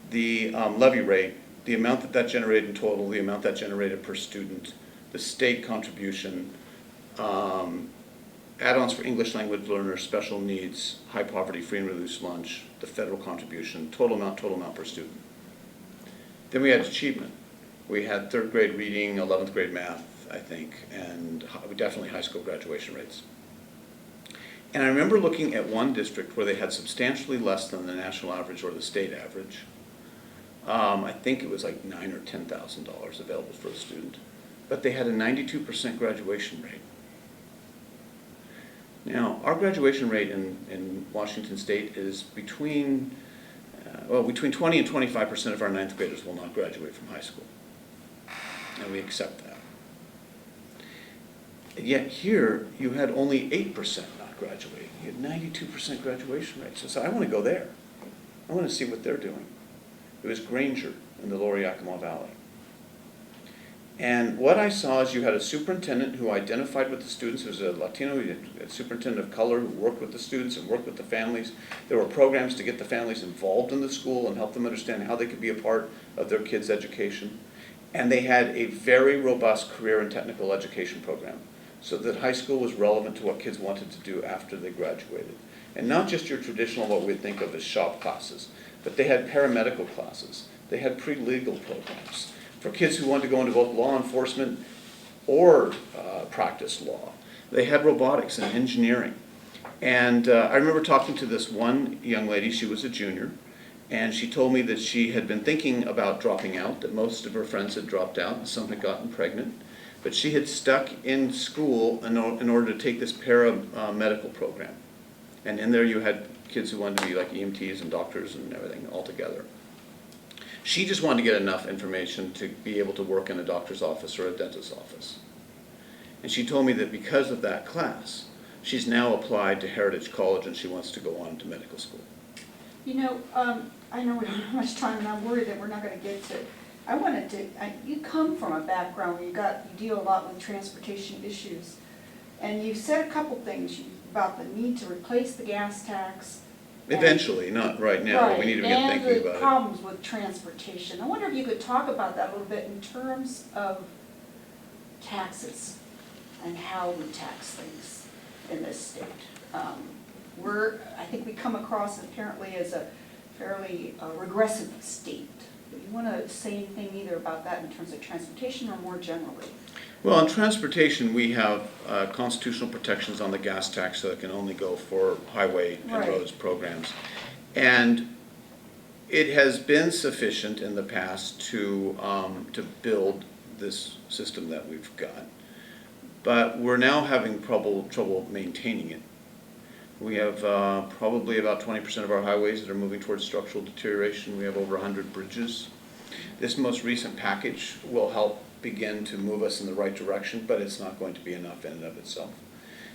the levy rate, the amount that that generated in total, the amount that generated per student, the state contribution, add-ons for English language learners, special needs, high poverty, free and reduced lunch, the federal contribution, total amount per student. Then we had achievement. We had 3rd grade reading, 11th grade math, I think, and definitely high school graduation rates. And I remember looking at one district where they had substantially less than the national average or the state average. I think it was like $9,000 or $10,000 available for a student, but they had a 92% graduation rate. Now, our graduation rate in Washington State is between 20 and 25% of our 9th graders will not graduate from high school, and we accept that. And yet here, you had only 8% not graduating. You had 92% graduation rate. So I want to go there. I want to see what they're doing. It was Granger in the lower Yakima Valley. And what I saw is you had a superintendent who identified with the students. There was a Latino a superintendent of color who worked with the students and worked with the families. There were programs to get the families involved in the school and help them understand how they could be a part of their kids' education. And they had a very robust career and technical education program, so that high school was relevant to what kids wanted to do after they graduated. And not just your traditional, what we'd think of as shop classes, but they had paramedical classes. They had pre-legal programs for kids who wanted to go into both law enforcement or practice law. They had robotics and engineering. And I remember talking to this one young lady, she was a junior, and she told me that she had been thinking about dropping out, that most of her friends had dropped out, and some had gotten pregnant. But she had stuck in school in order to take this paramedical program. And in there you had kids who wanted to be like EMTs and doctors and everything all together. She just wanted to get enough information to be able to work in a doctor's office or a dentist's office. And she told me that because of that class, she's now applied to Heritage College and she wants to go on to medical school. You know, I know we don't have much time, and I'm worried that we're not going to get to. I wanted to. You come from a background where you deal a lot with transportation issues, and you said a couple things about the need to replace the gas tax. Eventually, not right now. Right, We need to begin thinking and about the it. problems with transportation. I wonder if you could talk about that a little bit in terms of taxes and how we tax things in this state. I think we come across apparently as a fairly regressive state. Do you want to say anything either about that in terms of transportation or more generally? Well, in transportation, we have constitutional protections on the gas tax, so it can only go for highway and Right. roads programs. And it has been sufficient in the past to build this system that we've got. But we're now having trouble maintaining it. We have probably about 20% of our highways that are moving towards structural deterioration. We have over 100 bridges. This most recent package will help begin to move us in the right direction, but it's not going to be enough in and of itself.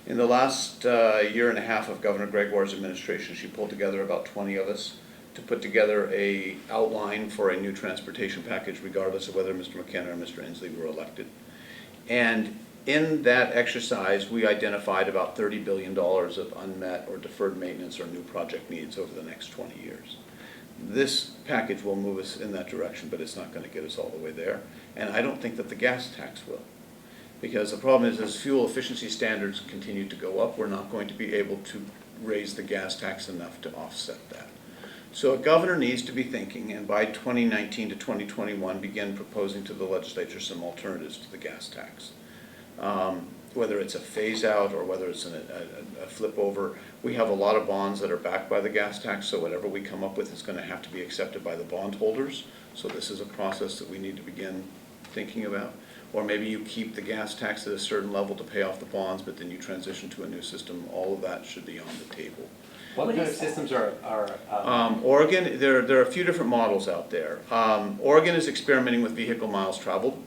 In the last year and a half of Governor Gregoire's administration, she pulled together about 20 of us to put together an outline for a new transportation package, regardless of whether Mr. McKenna or Mr. Inslee were elected. And in that exercise, we identified about $30 billion of unmet or deferred maintenance or new project needs over the next 20 years. This package will move us in that direction, but it's not going to get us all the way there. And I don't think that the gas tax will. Because the problem is, as fuel efficiency standards continue to go up, we're not going to be able to raise the gas tax enough to offset that. So a governor needs to be thinking, and by 2019 to 2021, begin proposing to the legislature some alternatives to the gas tax. whether it's a phase out or whether it's a flip over, we have a lot of bonds that are backed by the gas tax, so whatever we come up with is going to have to be accepted by the bondholders. So this is a process that we need to begin thinking about. Or maybe you keep the gas tax at a certain level to pay off the bonds, but then you transition to a new system. All of that should be on the table. What kind of is that? systems are Oregon, there are a few different models out there. Oregon is experimenting with vehicle miles traveled.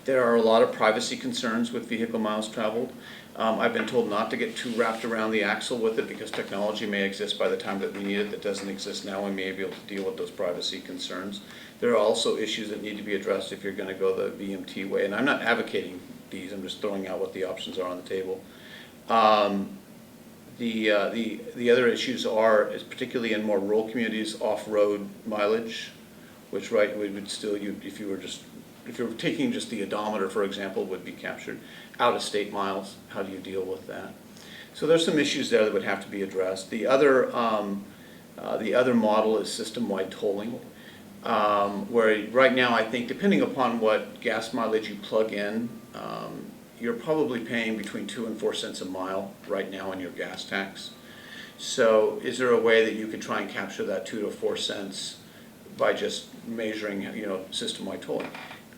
There are a lot of privacy concerns with vehicle miles traveled. I've been told not to get too wrapped around the axle with it because technology may exist by the time that we need it that doesn't exist now, and may be able to deal with those privacy concerns. There are also issues that need to be addressed if you're going to go the VMT way, and I'm not advocating these, I'm just throwing out what the options are on the table. The other issues is particularly in more rural communities, off-road mileage, which we would still, if you were taking just the odometer, for example, would be captured. Out-of-state miles, how do you deal with that? So there's some issues there that would have to be addressed. The other model is system-wide tolling, where right now I think, depending upon what gas mileage you plug in, you're probably paying between 2 and 4 cents a mile right now in your gas tax. So is there a way that you could try and capture that 2 to 4 cents by just measuring, system-wide tolling?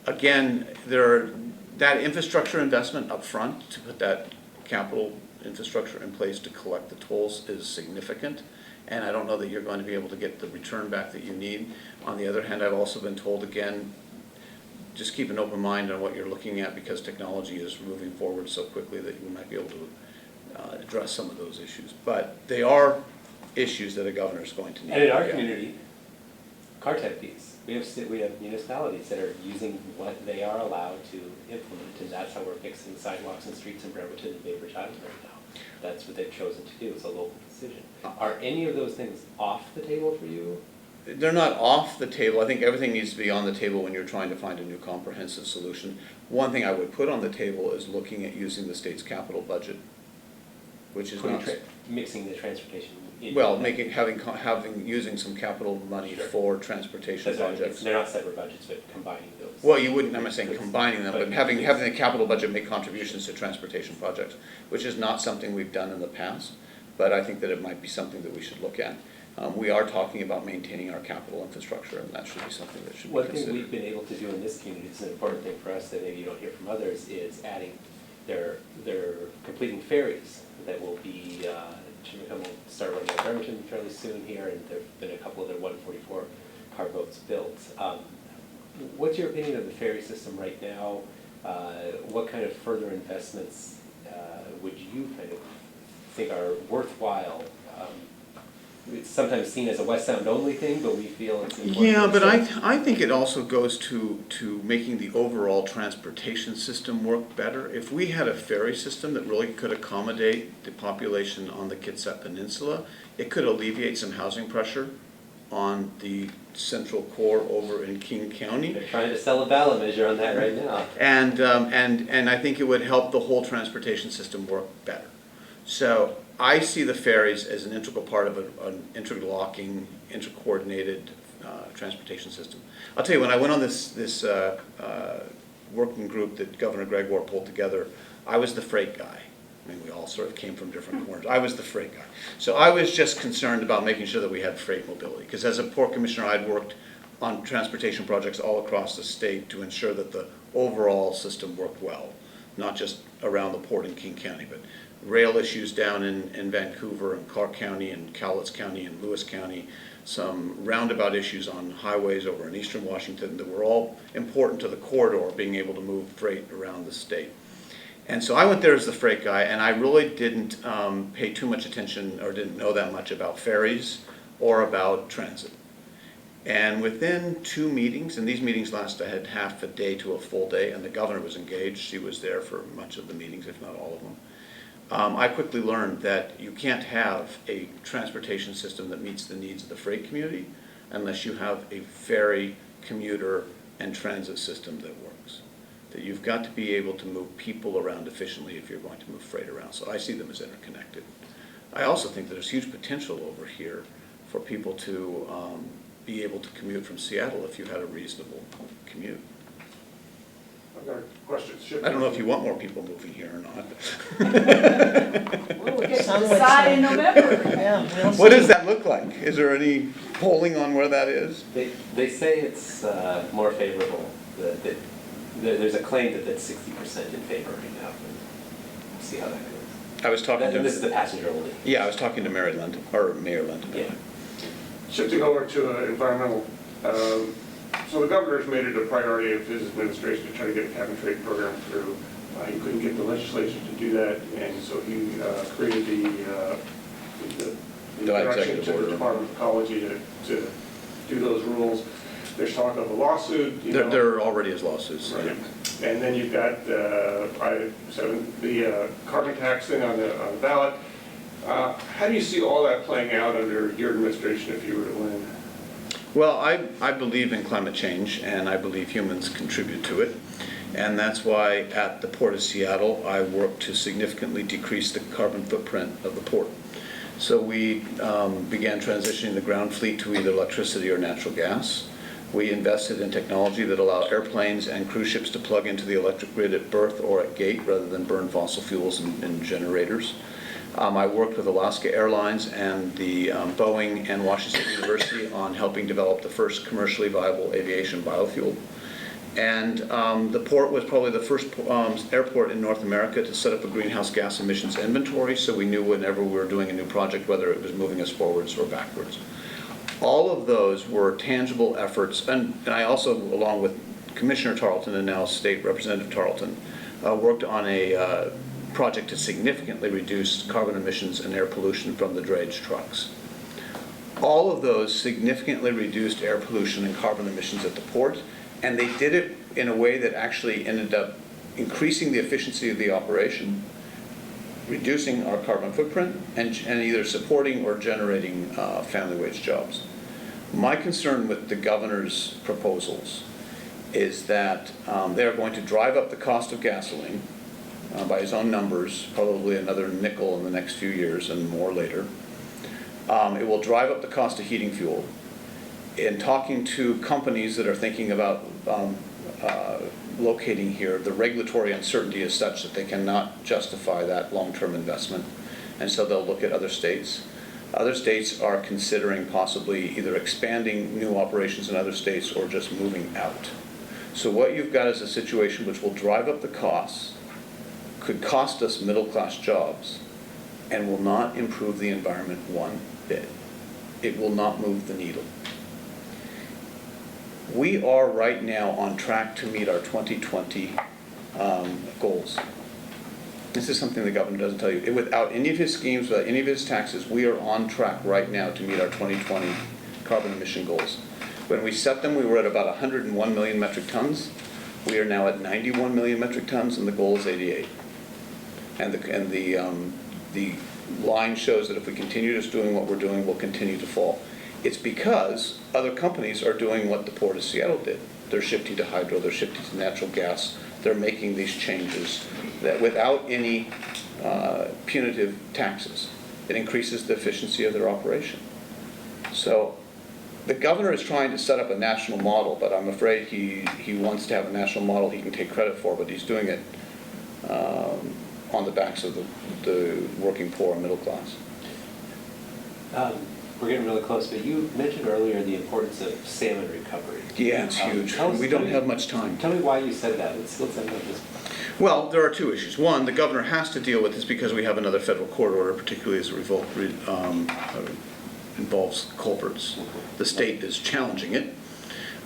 Again, that infrastructure investment up front to put that capital infrastructure in place to collect the tolls is significant, and I don't know that you're going to be able to get the return back that you need. On the other hand, I've also been told, again, just keep an open mind on what you're looking at because technology is moving forward so quickly that you might be able to address some of those issues. But they are issues that a governor is going to need. And in our to get. community, car type fees. We have municipalities that are using what they are allowed to implement, and that's how we're fixing sidewalks and streets in Bremerton and Bainbridge Island right now. That's what they've chosen to do. It's a local decision. Are any of those things off the table for you? They're not off the table. I think everything needs to be on the table when you're trying to find a new comprehensive solution. One thing I would put on the table is looking at using the state's capital budget, which is not Mixing the transportation. well, using some capital money for transportation projects. They're not separate budgets, but combining those. Well, you wouldn't. I'm not saying combining them, but having the capital budget make contributions to transportation projects, which is not something we've done in the past. But I think that it might be something that we should look at. We are talking about maintaining our capital infrastructure, and that should be something that should be considered. One thing we've been able to do in this community, it's an important thing for us that maybe you don't hear from others, is adding they're completing ferries that will be, will start running at Bremerton fairly soon here, and there have been a couple of their 144 car boats built. What's your opinion of the ferry system right now? What kind of further investments would you kind of think are worthwhile? It's sometimes seen as a West Sound only thing, but we feel it's important. Yeah, but I think it also goes to making the overall transportation system work better. If we had a ferry system that really could accommodate the population on the Kitsap Peninsula, it could alleviate some housing pressure on the central core over in King County. They're trying to sell a ballot measure on that right now. And I think it would help the whole transportation system work better. So I see the ferries as an integral part of an interlocking, intercoordinated transportation system. I'll tell you, when I went on this working group that Governor Gregoire pulled together, I was the freight guy. I mean, we all sort of came from different corners. I was the freight guy. So I was just concerned about making sure that we had freight mobility, because as a port commissioner, I'd worked on transportation projects all across the state to ensure that the overall system worked well, not just around the port in King County, but rail issues down in Vancouver and Clark County and Cowlitz County and Lewis County, some roundabout issues on highways over in eastern Washington that were all important to the corridor being able to move freight around the state. And so I went there as the freight guy, and I really didn't pay too much attention or didn't know that much about ferries or about transit. And within 2 meetings, and these meetings lasted half a day to a full day, and the governor was engaged. She was there for much of the meetings, if not all of them. I quickly learned that you can't have a transportation system that meets the needs of the freight community unless you have a ferry, commuter, and transit system that works. That you've got to be able to move people around efficiently if you're going to move freight around. So I see them as interconnected. I also think that there's huge potential over here for people to be able to commute from Seattle if you had a reasonable commute. I've got a question. I don't know if you want more people moving here or not. Well, we'll get to Some would decide say- in November. Yeah, we'll What see. does that look like? Is there any polling on where that is? They say it's more favorable, there's a claim that that's 60% in favor right now. We'll see how that goes. I was talking And this is to, the passenger only. yeah, I was talking to Mary London, or Mayor London. Yeah. Shifting over to environmental, so the governor's made it a priority of his administration to try to get a cap and trade program through. He couldn't get the legislature to do that, and so he created the direction executive to order. the Department of Ecology to do those rules. There's talk of a lawsuit, you know. There already is lawsuits. Right. And then you've got the carbon tax thing on the ballot. How do you see all that playing out under your administration if you were to win? Well, I believe in climate change, and I believe humans contribute to it. And that's why at the Port of Seattle, I work to significantly decrease the carbon footprint of the port. So we began transitioning the ground fleet to either electricity or natural gas. We invested in technology that allow airplanes and cruise ships to plug into the electric grid at berth or at gate rather than burn fossil fuels in generators. I worked with Alaska Airlines and the Boeing and Washington State University on helping develop the first commercially viable aviation biofuel. And the port was probably the first airport in North America to set up a greenhouse gas emissions inventory, so we knew whenever we were doing a new project whether it was moving us forwards or backwards. All of those were tangible efforts, and I also, along with Commissioner Tarleton and now State Representative Tarleton, worked on a project to significantly reduce carbon emissions and air pollution from the drayage trucks. All of those significantly reduced air pollution and carbon emissions at the port, and they did it in a way that actually ended up increasing the efficiency of the operation, reducing our carbon footprint, and either supporting or generating family wage jobs. My concern with the governor's proposals is that they are going to drive up the cost of gasoline by his own numbers, probably another nickel in the next few years and more later. It will drive up the cost of heating fuel. In talking to companies that are thinking about locating here, the regulatory uncertainty is such that they cannot justify that long-term investment, and so they'll look at other states. Other states are considering possibly either expanding new operations in other states or just moving out. So what you've got is a situation which will drive up the costs, could cost us middle-class jobs, and will not improve the environment one bit. It will not move the needle. We are right now on track to meet our 2020 goals. This is something the governor doesn't tell you. Without any of his schemes, without any of his taxes, we are on track right now to meet our 2020 carbon emission goals. When we set them, we were at about 101 million metric tons. We are now at 91 million metric tons, and the goal is 88. And the line shows that if we continue just doing what we're doing, we'll continue to fall. It's because other companies are doing what the Port of Seattle did. They're shifting to hydro, they're shifting to natural gas, they're making these changes that without any punitive taxes. It increases the efficiency of their operation. So the governor is trying to set up a national model, but I'm afraid he wants to have a national model he can take credit for, but he's doing it on the backs of the working poor and middle class. We're getting really close, but you mentioned earlier the importance of salmon recovery. Yeah, it's huge. We don't have much time. Tell me why you said that. Let's end on this. Well, there are two issues. One, the governor has to deal with this because we have another federal court order, particularly as it involves culverts. The state is challenging it.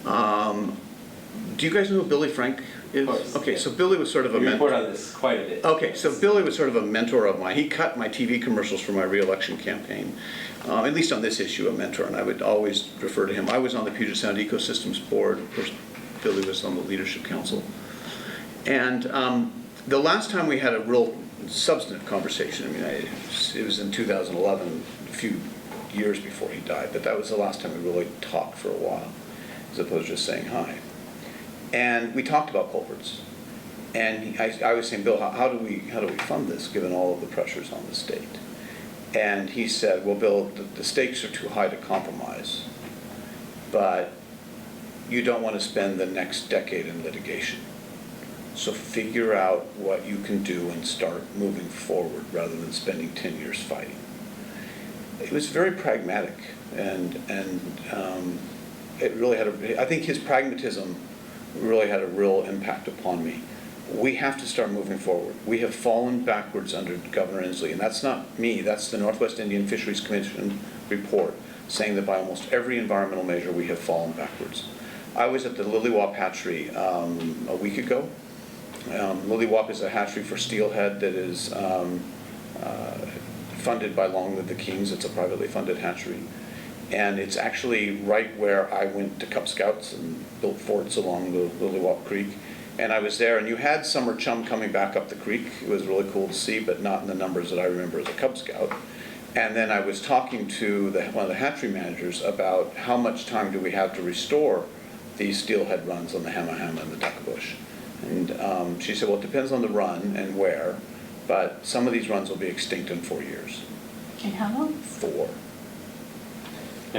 Do you guys know who Billy Frank is? Of course, okay, yeah. so Billy was sort of a We report mentor. on this quite a bit. Okay, so Billy was sort of a mentor of mine. He cut my TV commercials for my re-election campaign, at least on this issue, a mentor, and I would always refer to him. I was on the Puget Sound Ecosystems Board. Of course, Billy was on the Leadership Council. And the last time we had a real substantive conversation, I mean, it was in 2011, a few years before he died, but that was the last time we really talked for a while, as opposed to just saying hi. And we talked about culverts. And I was saying, Bill, how do we fund this, given all of the pressures on the state? And he said, well, Bill, the stakes are too high to compromise, but you don't want to spend the next decade in litigation. So figure out what you can do and start moving forward rather than spending 10 years fighting. It was very pragmatic, and it really had I think his pragmatism really had a real impact upon me. We have to start moving forward. We have fallen backwards under Governor Inslee, and that's not me, that's the Northwest Indian Fisheries Commission report saying that by almost every environmental measure we have fallen backwards. I was at the Lilywop hatchery a week ago. Lilywop is a hatchery for steelhead that is funded by Long Live the Kings. It's a privately funded hatchery. And it's actually right where I went to Cub Scouts and built forts along the Lilywop Creek. And I was there, and you had summer chum coming back up the creek. It was really cool to see, but not in the numbers that I remember as a Cub Scout. And then I was talking to one of the hatchery managers about how much time do we have to restore these steelhead runs on the Hamma Hamma and the Duckbush. And she said, well, it depends on the run and where, but some of these runs will be extinct in 4 years. And how long? 4.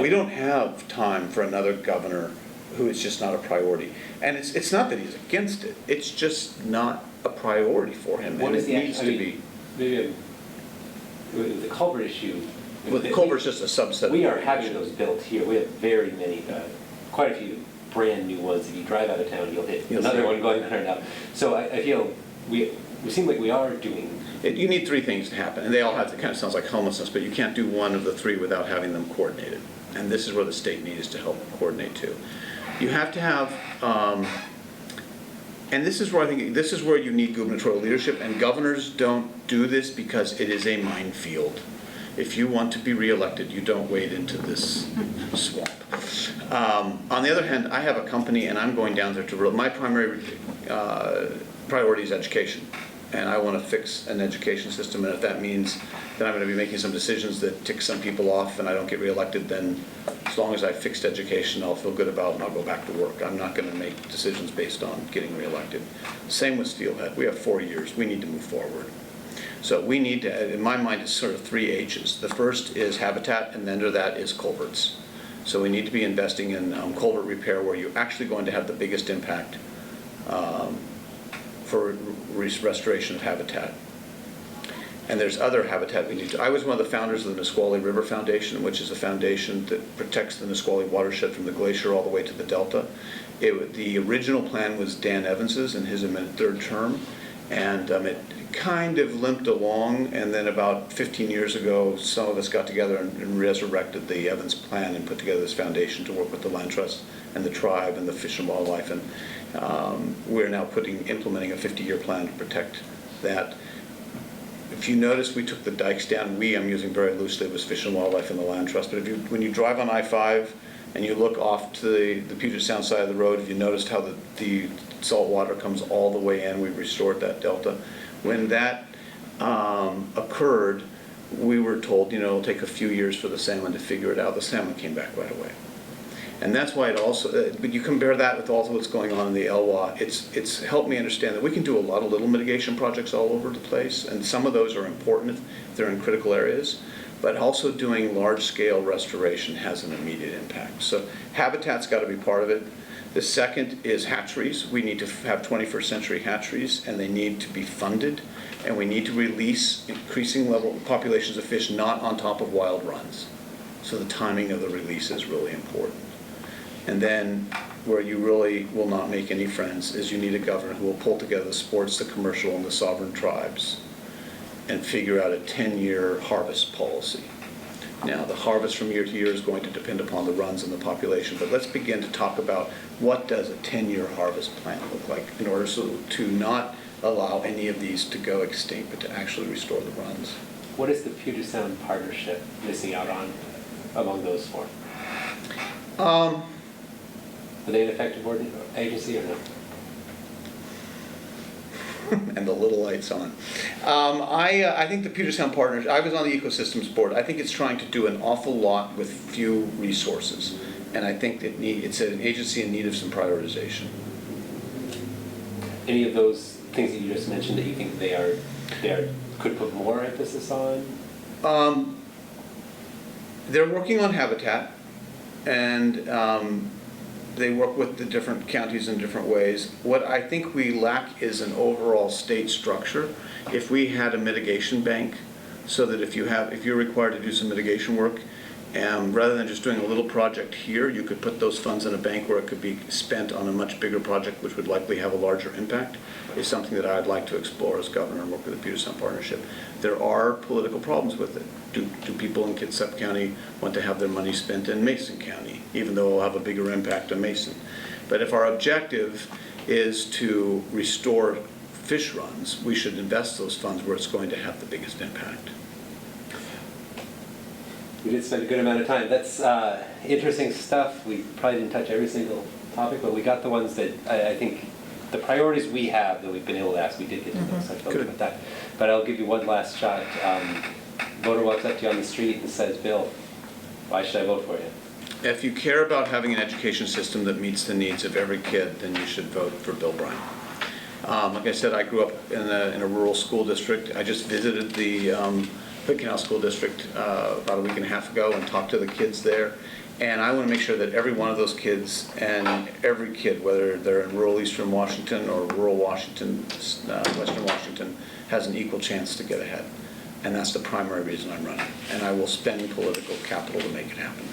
We don't have time for another governor who is just not a priority. And it's not that he's against it, it's just not a priority for him, What and is it the needs to be. Maybe the culvert issue. Well, the culvert's just a subset. We are of the having issue. those built here. We have very many, quite a few brand new ones. If you drive out of town, you'll hit another see. one going there now. So I feel we seem like we are doing. You need 3 things to happen, and they all have to, kind of sounds like homelessness, but you can't do one of the 3 without having them coordinated. And this is where the state needs to help coordinate too. You have to have, and this is where I think, this is where you need gubernatorial leadership, and governors don't do this because it is a minefield. If you want to be reelected, you don't wade into this swamp. On the other hand, I have a company, and I'm going down there to, my primary priority is education. And I want to fix an education system, and if that means that I'm going to be making some decisions that tick some people off and I don't get reelected, then as long as I fixed education, I'll feel good about it and I'll go back to work. I'm not going to make decisions based on getting reelected. Same with steelhead. We have 4 years. We need to move forward. So we need to, in my mind, it's sort of 3 H's. The first is habitat, and under that is culverts. So we need to be investing in culvert repair where you're actually going to have the biggest impact for restoration of habitat. And there's other habitat we need to. I was one of the founders of the Nisqually River Foundation, which is a foundation that protects the Nisqually watershed from the glacier all the way to the delta. The original plan was Dan Evans's in his 3rd term, and it kind of limped along, and then about 15 years ago, some of us got together and resurrected the Evans plan and put together this foundation to work with the Land Trust and the tribe and the Fish and Wildlife, and we're now implementing a 50-year plan to protect that. If you notice, we took the dikes down. I'm using very loosely, it was Fish and Wildlife and the Land Trust, but when you drive on I-5 and you look off to the Puget Sound side of the road, if you noticed how the salt water comes all the way in, we restored that delta. When that occurred, we were told, it'll take a few years for the salmon to figure it out. The salmon came back right away. And that's why it also, but you compare that with also what's going on in the Elwha, it's helped me understand that we can do a lot of little mitigation projects all over the place, and some of those are important if they're in critical areas, but also doing large-scale restoration has an immediate impact. So habitat's got to be part of it. The second is hatcheries. We need to have 21st century hatcheries, and they need to be funded, and we need to release increasing level populations of fish not on top of wild runs. So the timing of the release is really important. And then where you really will not make any friends is you need a governor who will pull together the sports, the commercial, and the sovereign tribes and figure out a 10-year harvest policy. Now, the harvest from year to year is going to depend upon the runs and the population, but let's begin to talk about what does a 10-year harvest plan look like in order to not allow any of these to go extinct, but to actually restore the runs. What is the Puget Sound partnership missing out on among those 4? Are they an effective agency or no? And the little lights on. I think the Puget Sound Partners, I was on the Ecosystems Board. I think it's trying to do an awful lot with few resources. And I think that it's an agency in need of some prioritization. Any of those things that you just mentioned that you think they could put more emphasis on? They're working on habitat, and they work with the different counties in different ways. What I think we lack is an overall state structure. If we had a mitigation bank, so that if you're required to do some mitigation work, rather than just doing a little project here, you could put those funds in a bank where it could be spent on a much bigger project, which would likely have a larger impact, is something that I'd like to explore as governor and work with the Puget Sound Partnership. There are political problems with it. Do people in Kitsap County want to have their money spent in Mason County, even though it'll have a bigger impact on Mason? But if our objective is to restore fish runs, we should invest those funds where it's going to have the biggest impact. We did spend a good amount of time. That's interesting stuff. We probably didn't touch every single topic, but we got the ones that I think the priorities we have that we've been able to ask, we did get to those. I felt good about that. But I'll give you one last shot. Voter walks up to you on the street and says, Bill, why should I vote for you? If you care about having an education system that meets the needs of every kid, then you should vote for Bill Bryant. Like I said, I grew up in a rural school district. I just visited the Hood Canal School District about a week and a half ago and talked to the kids there. And I want to make sure that every one of those kids, and every kid, whether they're in rural Eastern Washington or rural Washington, Western Washington, has an equal chance to get ahead. And that's the primary reason I'm running. And I will spend political capital to make it happen.